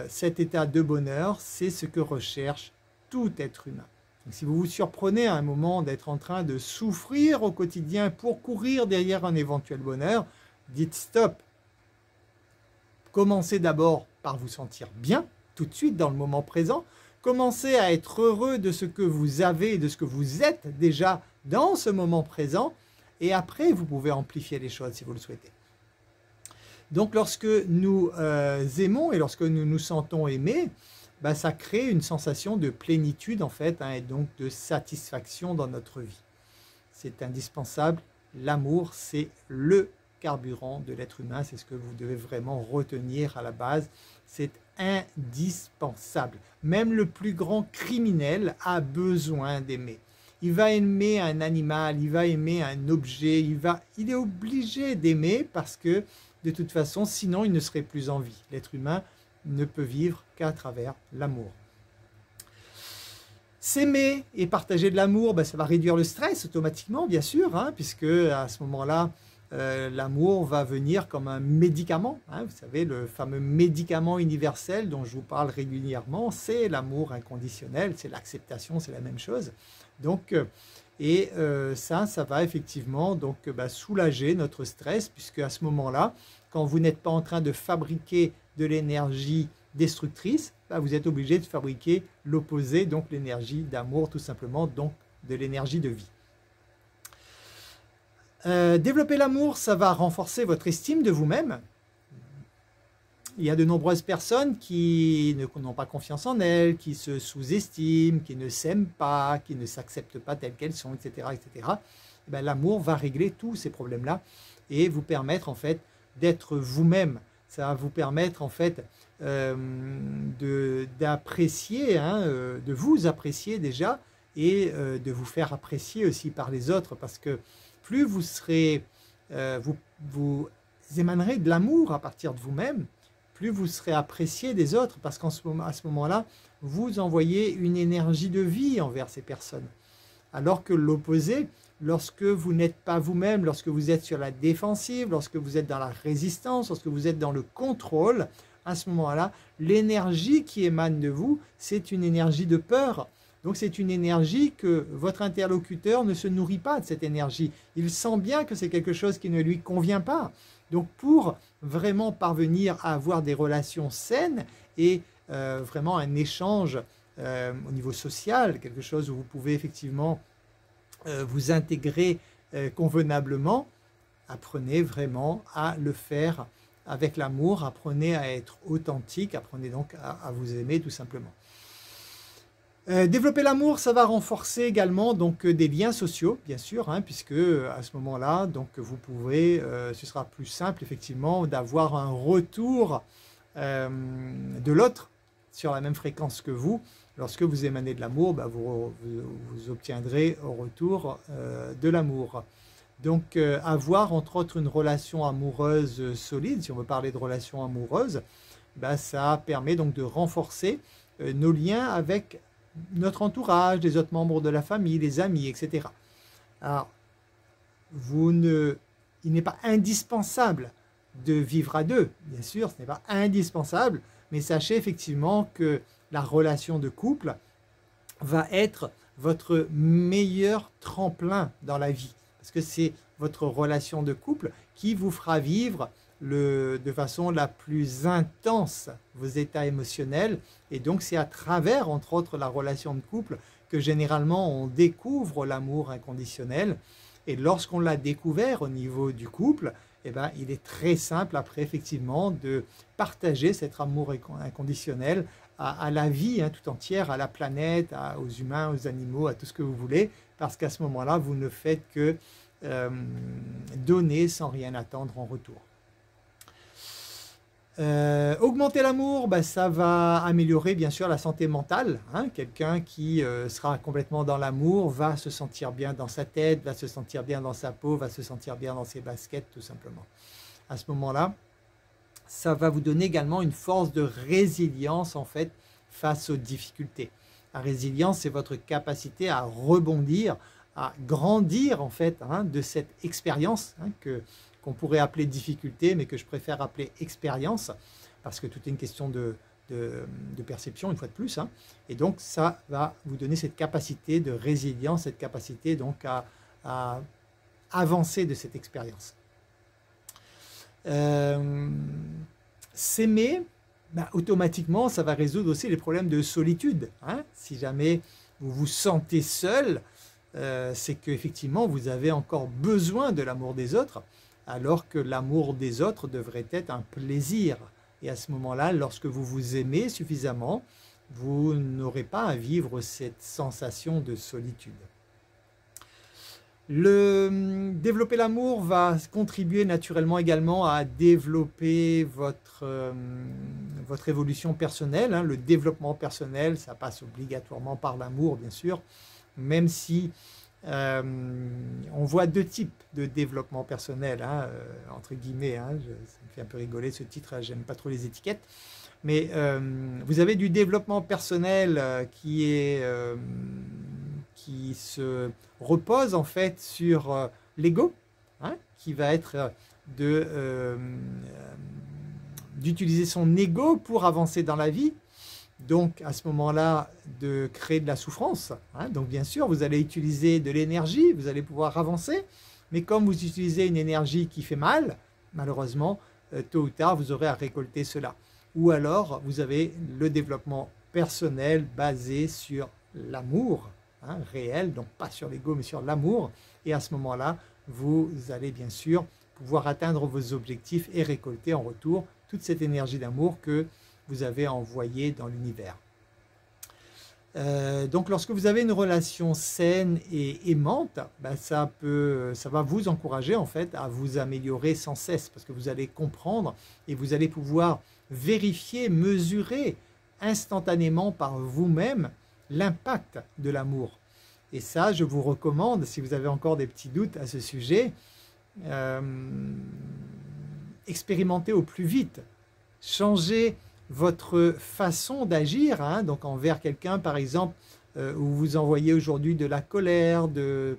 cet état de bonheur, c'est ce que recherche tout être humain. Donc, si vous vous surprenez à un moment d'être en train de souffrir au quotidien pour courir derrière un éventuel bonheur, dites stop. Commencez d'abord par vous sentir bien, tout de suite dans le moment présent. Commencez à être heureux de ce que vous avez et de ce que vous êtes déjà dans ce moment présent. Et après, vous pouvez amplifier les choses si vous le souhaitez. Donc, lorsque nous aimons et lorsque nous nous sentons aimés, ça crée une sensation de plénitude en fait, et donc de satisfaction dans notre vie. C'est indispensable. L'amour, c'est le carburant de l'être humain. C'est ce que vous devez vraiment retenir à la base. C'est indispensable. Même le plus grand criminel a besoin d'aimer. Il va aimer un animal, il va aimer un objet, il est obligé d'aimer parce que de toute façon, sinon il ne serait plus en vie. L'être humain ne peut vivre qu'à travers l'amour. S'aimer et partager de l'amour, ça va réduire le stress automatiquement, bien sûr, puisque à ce moment-là, l'amour va venir comme un médicament. Vous savez, le fameux médicament universel dont je vous parle régulièrement, c'est l'amour inconditionnel, c'est l'acceptation, c'est la même chose. Donc, ça va effectivement donc, soulager notre stress, puisque à ce moment-là, quand vous n'êtes pas en train de fabriquer de l'énergie destructrice, vous êtes obligé de fabriquer l'opposé, donc l'énergie d'amour tout simplement, donc de l'énergie de vie. Développer l'amour, ça va renforcer votre estime de vous-même. Il y a de nombreuses personnes qui n'ont pas confiance en elles, qui se sous-estiment, qui ne s'aiment pas, qui ne s'acceptent pas telles qu'elles sont, etc. etc. L'amour va régler tous ces problèmes-là et vous permettre en fait d'être vous-même. Ça va vous permettre en fait d'apprécier, de vous apprécier déjà et de vous faire apprécier aussi par les autres, parce que plus vous serez, vous émanerez de l'amour à partir de vous-même, plus vous serez apprécié des autres, parce qu'à ce moment-là, vous envoyez une énergie de vie envers ces personnes. Alors que l'opposé, lorsque vous n'êtes pas vous-même, lorsque vous êtes sur la défensive, lorsque vous êtes dans la résistance, lorsque vous êtes dans le contrôle, à ce moment-là, l'énergie qui émane de vous, c'est une énergie de peur. Donc c'est une énergie que votre interlocuteur ne se nourrit pas de cette énergie. Il sent bien que c'est quelque chose qui ne lui convient pas. Donc pour vraiment parvenir à avoir des relations saines et vraiment un échange au niveau social, quelque chose où vous pouvez effectivement vous intégrer convenablement, apprenez vraiment à le faire avec l'amour, apprenez à être authentique, apprenez donc à vous aimer tout simplement. Développer l'amour, ça va renforcer également donc des liens sociaux, bien sûr, puisque à ce moment-là, donc vous pouvez, ce sera plus simple effectivement d'avoir un retour de l'autre sur la même fréquence que vous. Lorsque vous émanez de l'amour, vous obtiendrez au retour de l'amour. Donc avoir entre autres une relation amoureuse solide, si on veut parler de relation amoureuse, ça permet donc de renforcer nos liens avec notre entourage, les autres membres de la famille, les amis, etc. Alors, il n'est pas indispensable de vivre à deux, bien sûr, ce n'est pas indispensable, mais sachez effectivement que la relation de couple va être votre meilleur tremplin dans la vie, parce que c'est votre relation de couple qui vous fera vivre de façon la plus intense vos états émotionnels, et donc c'est à travers entre autres la relation de couple que généralement on découvre l'amour inconditionnel, et lorsqu'on l'a découvert au niveau du couple, il est très simple après effectivement de partager cet amour inconditionnel à la vie tout entière, à la planète, aux humains, aux animaux, à tout ce que vous voulez, parce qu'à ce moment-là vous ne faites que donner sans rien attendre en retour. Augmenter l'amour, ça va améliorer bien sûr la santé mentale. Quelqu'un qui sera complètement dans l'amour va se sentir bien dans sa tête, va se sentir bien dans sa peau, va se sentir bien dans ses baskets tout simplement. À ce moment-là, ça va vous donner également une force de résilience en fait face aux difficultés. La résilience, c'est votre capacité à rebondir, à grandir en fait de cette expérience qu'on pourrait appeler difficulté, mais que je préfère appeler expérience, parce que tout est une question de perception, une fois de plus. Et donc, ça va vous donner cette capacité de résilience, cette capacité donc à avancer de cette expérience. S'aimer, automatiquement, ça va résoudre aussi les problèmes de solitude. Si jamais vous vous sentez seul, c'est qu'effectivement, vous avez encore besoin de l'amour des autres, alors que l'amour des autres devrait être un plaisir. Et à ce moment-là, lorsque vous vous aimez suffisamment, vous n'aurez pas à vivre cette sensation de solitude. Développer l'amour va contribuer naturellement également à développer votre évolution personnelle. Le développement personnel, ça passe obligatoirement par l'amour, bien sûr, même si on voit deux types de développement personnel, entre guillemets. Ça me fait un peu rigoler ce titre, j'aime pas trop les étiquettes. Mais vous avez du développement personnel qui se repose en fait sur l'ego, qui va être d'utiliser son ego pour avancer dans la vie. donc à ce moment-là de créer de la souffrance. Hein. Donc bien sûr, vous allez utiliser de l'énergie, vous allez pouvoir avancer, mais comme vous utilisez une énergie qui fait mal, malheureusement, tôt ou tard, vous aurez à récolter cela. Ou alors, vous avez le développement personnel basé sur l'amour, hein, réel, donc pas sur l'ego, mais sur l'amour. Et à ce moment-là, vous allez bien sûr pouvoir atteindre vos objectifs et récolter en retour toute cette énergie d'amour que vous avez envoyée dans l'univers. Donc lorsque vous avez une relation saine et aimante, ben ça va vous encourager en fait à vous améliorer sans cesse parce que vous allez comprendre et vous allez pouvoir vérifier, mesurer instantanément par vous-même l'impact de l'amour. Et ça, je vous recommande, si vous avez encore des petits doutes à ce sujet, expérimentez au plus vite, changez votre façon d'agir, hein, donc envers quelqu'un par exemple où vous envoyez aujourd'hui de la colère, du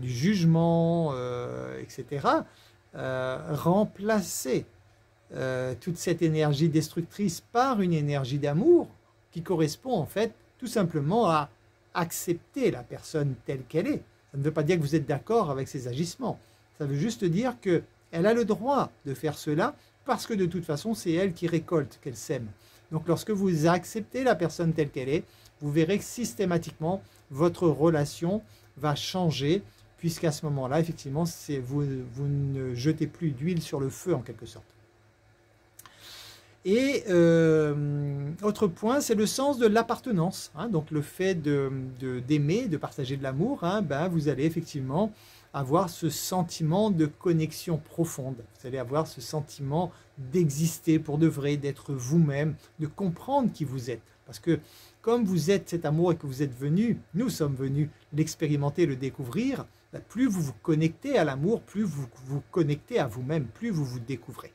jugement, etc. Remplacez toute cette énergie destructrice par une énergie d'amour qui correspond en fait tout simplement à accepter la personne telle qu'elle est. Ça ne veut pas dire que vous êtes d'accord avec ses agissements, ça veut juste dire qu'elle a le droit de faire cela parce que de toute façon, c'est elle qui récolte, qu'elle sème. Donc lorsque vous acceptez la personne telle qu'elle est, vous verrez que systématiquement, votre relation va changer, puisqu'à ce moment-là, effectivement, vous ne jetez plus d'huile sur le feu, en quelque sorte. Et autre point, c'est le sens de l'appartenance. Hein, donc le fait d'aimer, de partager de l'amour, hein, ben, vous allez effectivement avoir ce sentiment de connexion profonde. Vous allez avoir ce sentiment d'exister pour de vrai, d'être vous-même, de comprendre qui vous êtes. Parce que comme vous êtes cet amour et que vous êtes venu, nous sommes venus l'expérimenter, le découvrir, ben, plus vous vous connectez à l'amour, plus vous vous connectez à vous-même, plus vous vous découvrez.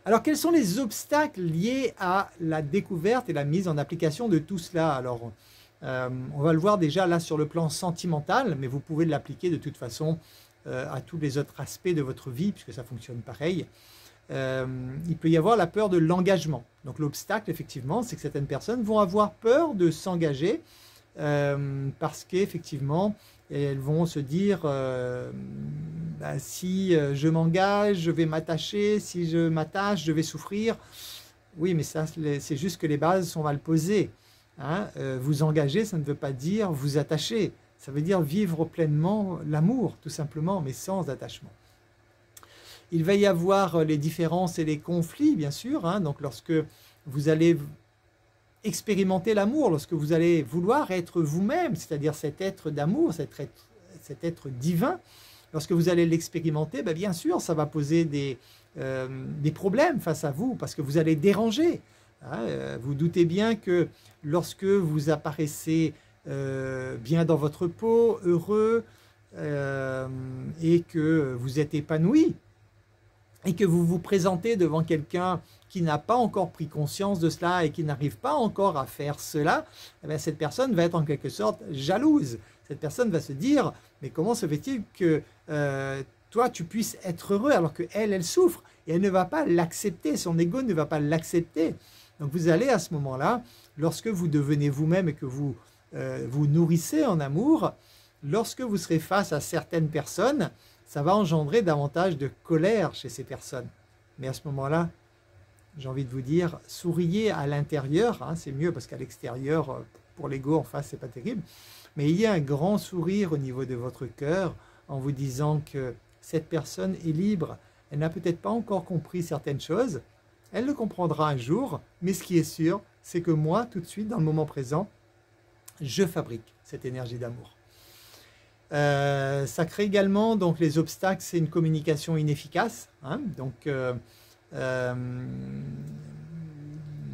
Alors, quels sont les obstacles liés à la découverte et la mise en application de tout cela? Alors, on va le voir déjà là sur le plan sentimental, mais vous pouvez l'appliquer de toute façon à tous les autres aspects de votre vie, puisque ça fonctionne pareil. Il peut y avoir la peur de l'engagement. Donc l'obstacle, effectivement, c'est que certaines personnes vont avoir peur de s'engager parce qu'effectivement, elles vont se dire bah, si je m'engage, je vais m'attacher, si je m'attache, je vais souffrir. Oui, mais ça, c'est juste que les bases sont mal posées. Hein, vous engager, ça ne veut pas dire vous attacher. Ça veut dire vivre pleinement l'amour, tout simplement, mais sans attachement. Il va y avoir les différences et les conflits, bien sûr. Hein, donc, lorsque vous allez expérimenter l'amour, lorsque vous allez vouloir être vous-même, c'est-à-dire cet être d'amour, cet être divin, lorsque vous allez l'expérimenter, ben bien sûr, ça va poser des problèmes face à vous, parce que vous allez déranger. Hein, vous doutez bien que lorsque vous apparaissez bien dans votre peau, heureux, et que vous êtes épanoui, et que vous vous présentez devant quelqu'un qui n'a pas encore pris conscience de cela et qui n'arrive pas encore à faire cela, eh bien cette personne va être en quelque sorte jalouse. Cette personne va se dire, mais comment se fait-il que toi tu puisses être heureux alors qu'elle, elle souffre et elle ne va pas l'accepter, son ego ne va pas l'accepter. Donc vous allez à ce moment-là, lorsque vous devenez vous-même et que vous vous nourrissez en amour, lorsque vous serez face à certaines personnes, ça va engendrer davantage de colère chez ces personnes. Mais à ce moment-là, j'ai envie de vous dire, souriez à l'intérieur, hein, c'est mieux parce qu'à l'extérieur, pour l'ego en face, c'est pas terrible. Mais ayez un grand sourire au niveau de votre cœur en vous disant que cette personne est libre. Elle n'a peut-être pas encore compris certaines choses. Elle le comprendra un jour, mais ce qui est sûr, c'est que moi, tout de suite, dans le moment présent, je fabrique cette énergie d'amour. Ça crée également, donc les obstacles, c'est une communication inefficace. Hein, donc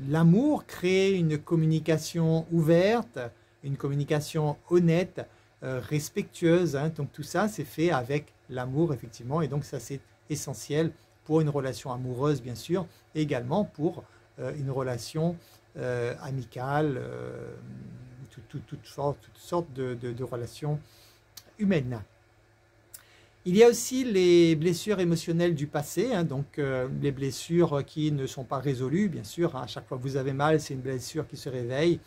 l'amour crée une communication ouverte, une communication honnête, respectueuse. Hein, donc tout ça, c'est fait avec l'amour, effectivement. Et donc ça, c'est essentiel pour une relation amoureuse, bien sûr, et également pour une relation amicale, toutes sortes de relations humaines. Il y a aussi les blessures émotionnelles du passé, hein, donc les blessures qui ne sont pas résolues, bien sûr. Hein, à chaque fois que vous avez mal, c'est une blessure qui se réveille.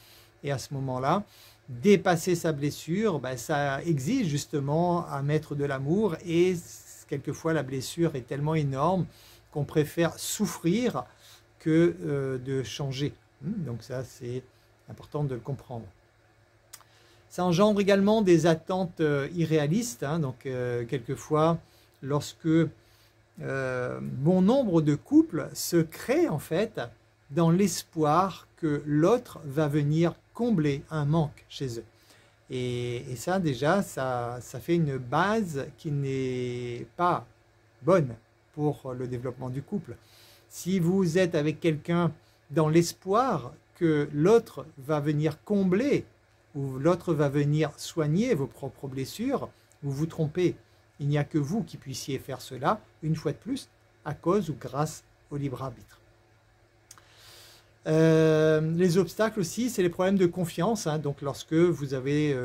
Et à ce moment-là, dépasser sa blessure, ben, ça exige justement à mettre de l'amour. Et quelquefois, la blessure est tellement énorme qu'on préfère souffrir que de changer. Donc ça, c'est important de le comprendre. Ça engendre également des attentes irréalistes. Hein, donc, quelquefois, lorsque bon nombre de couples se créent en fait dans l'espoir que l'autre va venir combler un manque chez eux. Et ça, déjà, ça fait une base qui n'est pas bonne pour le développement du couple. Si vous êtes avec quelqu'un dans l'espoir que l'autre va venir combler ou l'autre va venir soigner vos propres blessures, vous vous trompez. Il n'y a que vous qui puissiez faire cela, une fois de plus, à cause ou grâce au libre arbitre. Les obstacles aussi, c'est les problèmes de confiance. Hein. Donc lorsque vous n'avez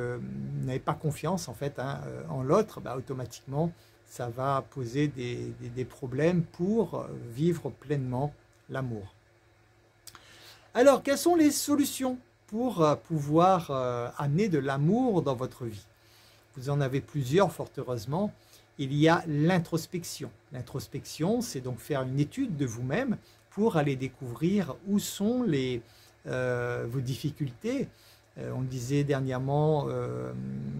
pas confiance en fait en l'autre, bah, automatiquement, ça va poser des problèmes pour vivre pleinement l'amour. Alors, quelles sont les solutions pour pouvoir amener de l'amour dans votre vie? Vous en avez plusieurs, fort heureusement. Il y a l'introspection. L'introspection, c'est donc faire une étude de vous-même pour aller découvrir où sont vos difficultés. On le disait dernièrement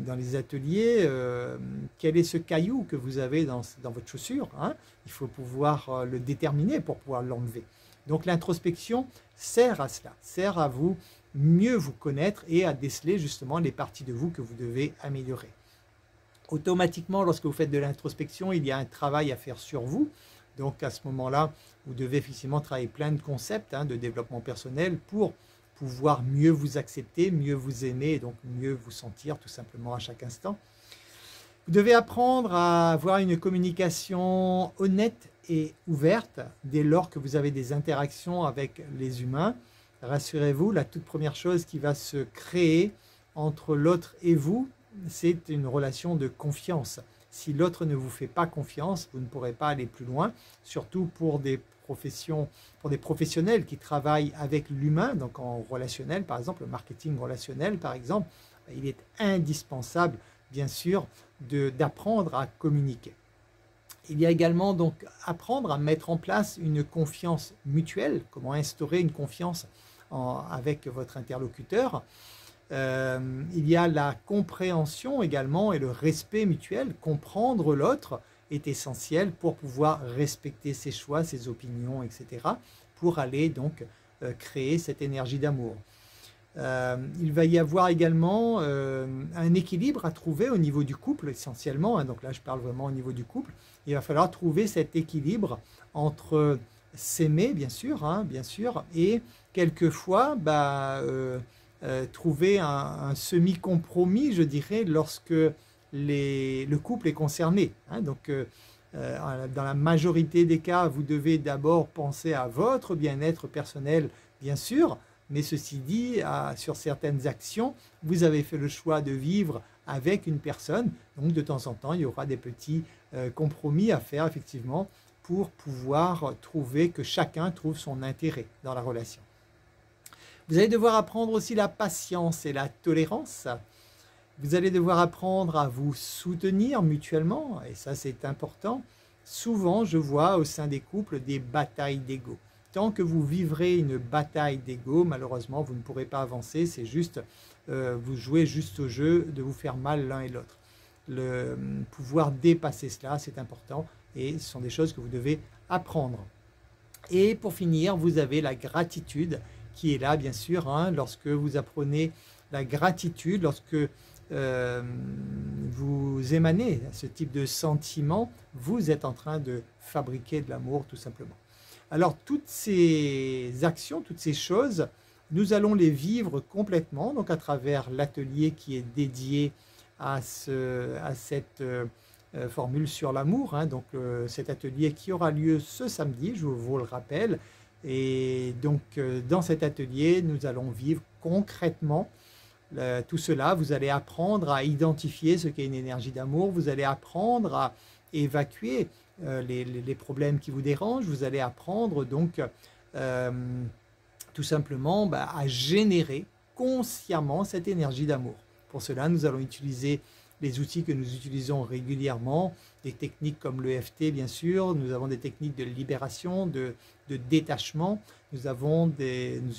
dans les ateliers, quel est ce caillou que vous avez dans votre chaussure, hein? Il faut pouvoir le déterminer pour pouvoir l'enlever. Donc l'introspection sert à cela, sert à vous mieux vous connaître et à déceler justement les parties de vous que vous devez améliorer. Automatiquement, lorsque vous faites de l'introspection, il y a un travail à faire sur vous. Donc à ce moment-là, vous devez effectivement travailler plein de concepts de développement personnel pour pouvoir mieux vous accepter, mieux vous aimer et donc mieux vous sentir tout simplement à chaque instant. Vous devez apprendre à avoir une communication honnête et ouverte dès lors que vous avez des interactions avec les humains. Rassurez-vous, la toute première chose qui va se créer entre l'autre et vous, c'est une relation de confiance. Si l'autre ne vous fait pas confiance, vous ne pourrez pas aller plus loin, surtout pour des professionnels qui travaillent avec l'humain, donc en relationnel, par exemple, le marketing relationnel, par exemple, il est indispensable, bien sûr, d'apprendre à communiquer. Il y a également donc apprendre à mettre en place une confiance mutuelle, comment instaurer une confiance avec votre interlocuteur. Il y a la compréhension également et le respect mutuel. Comprendre l'autre est essentiel pour pouvoir respecter ses choix, ses opinions, etc. pour aller donc créer cette énergie d'amour. Il va y avoir également un équilibre à trouver au niveau du couple essentiellement, donc là je parle vraiment au niveau du couple. Il va falloir trouver cet équilibre entre s'aimer bien sûr, et quelquefois trouver un semi-compromis, je dirais, lorsque le couple est concerné. Donc, dans la majorité des cas, vous devez d'abord penser à votre bien-être personnel, bien sûr, mais ceci dit, sur certaines actions, vous avez fait le choix de vivre avec une personne, donc de temps en temps, il y aura des petits compromis à faire, effectivement, pour pouvoir trouver que chacun trouve son intérêt dans la relation. Vous allez devoir apprendre aussi la patience et la tolérance. Vous allez devoir apprendre à vous soutenir mutuellement, et ça c'est important. Souvent, je vois au sein des couples des batailles d'ego. Tant que vous vivrez une bataille d'ego, malheureusement, vous ne pourrez pas avancer. C'est juste, vous jouez juste au jeu de vous faire mal l'un et l'autre. Pouvoir dépasser cela, c'est important, et ce sont des choses que vous devez apprendre. Et pour finir, vous avez la gratitude qui est là, bien sûr, lorsque vous apprenez la gratitude, lorsque vous émanez ce type de sentiment, vous êtes en train de fabriquer de l'amour, tout simplement. Alors, toutes ces actions, toutes ces choses, nous allons les vivre complètement, donc à travers l'atelier qui est dédié à cette formule sur l'amour, donc cet atelier qui aura lieu ce samedi, je vous le rappelle. Et donc, dans cet atelier, nous allons vivre concrètement tout cela. Vous allez apprendre à identifier ce qu'est une énergie d'amour. Vous allez apprendre évacuer les problèmes qui vous dérangent. Vous allez apprendre donc tout simplement à générer consciemment cette énergie d'amour. Pour cela, nous allons utiliser les outils que nous utilisons régulièrement, des techniques comme l'EFT bien sûr, nous avons des techniques de libération, de détachement, nous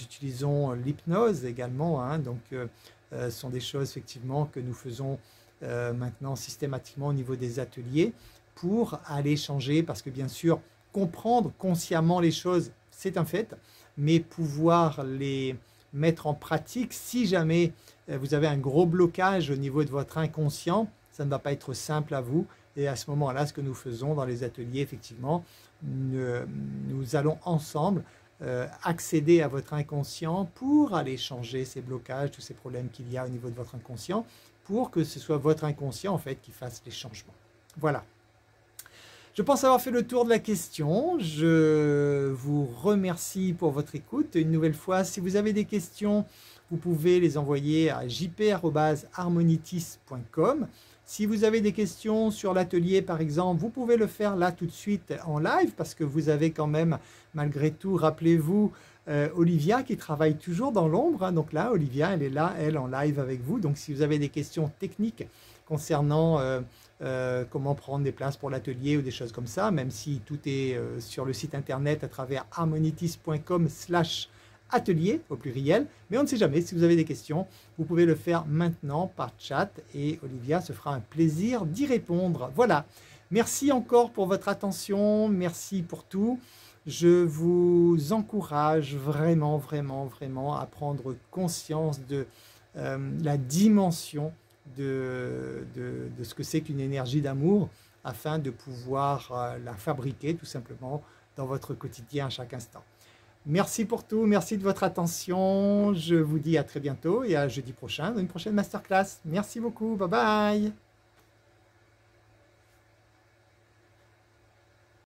utilisons l'hypnose également, hein, donc ce sont des choses effectivement que nous faisons maintenant systématiquement au niveau des ateliers pour aller changer, parce que bien sûr, comprendre consciemment les choses, c'est un fait, mais pouvoir les mettre en pratique, si jamais vous avez un gros blocage au niveau de votre inconscient, ça ne va pas être simple à vous. Et à ce moment-là, ce que nous faisons dans les ateliers, effectivement, nous allons ensemble accéder à votre inconscient pour aller changer ces blocages, tous ces problèmes qu'il y a au niveau de votre inconscient, pour que ce soit votre inconscient en fait qui fasse les changements. Voilà. Je pense avoir fait le tour de la question. Je vous remercie pour votre écoute. Une nouvelle fois, si vous avez des questions, vous pouvez les envoyer à jp@harmonitis.com. Si vous avez des questions sur l'atelier, par exemple, vous pouvez le faire là tout de suite en live, parce que vous avez quand même, malgré tout, rappelez-vous, Olivia qui travaille toujours dans l'ombre. Hein. Donc là, Olivia, elle est là, elle, en live avec vous. Donc si vous avez des questions techniques concernant comment prendre des places pour l'atelier ou des choses comme ça, même si tout est sur le site internet à travers harmonitis.com/atelier au pluriel, mais on ne sait jamais, si vous avez des questions, vous pouvez le faire maintenant par chat et Olivia se fera un plaisir d'y répondre. Voilà, merci encore pour votre attention, merci pour tout. Je vous encourage vraiment, vraiment, vraiment à prendre conscience de la dimension de ce que c'est qu'une énergie d'amour, afin de pouvoir la fabriquer tout simplement dans votre quotidien à chaque instant. Merci pour tout, merci de votre attention. Je vous dis à très bientôt et à jeudi prochain dans une prochaine masterclass. Merci beaucoup, bye bye.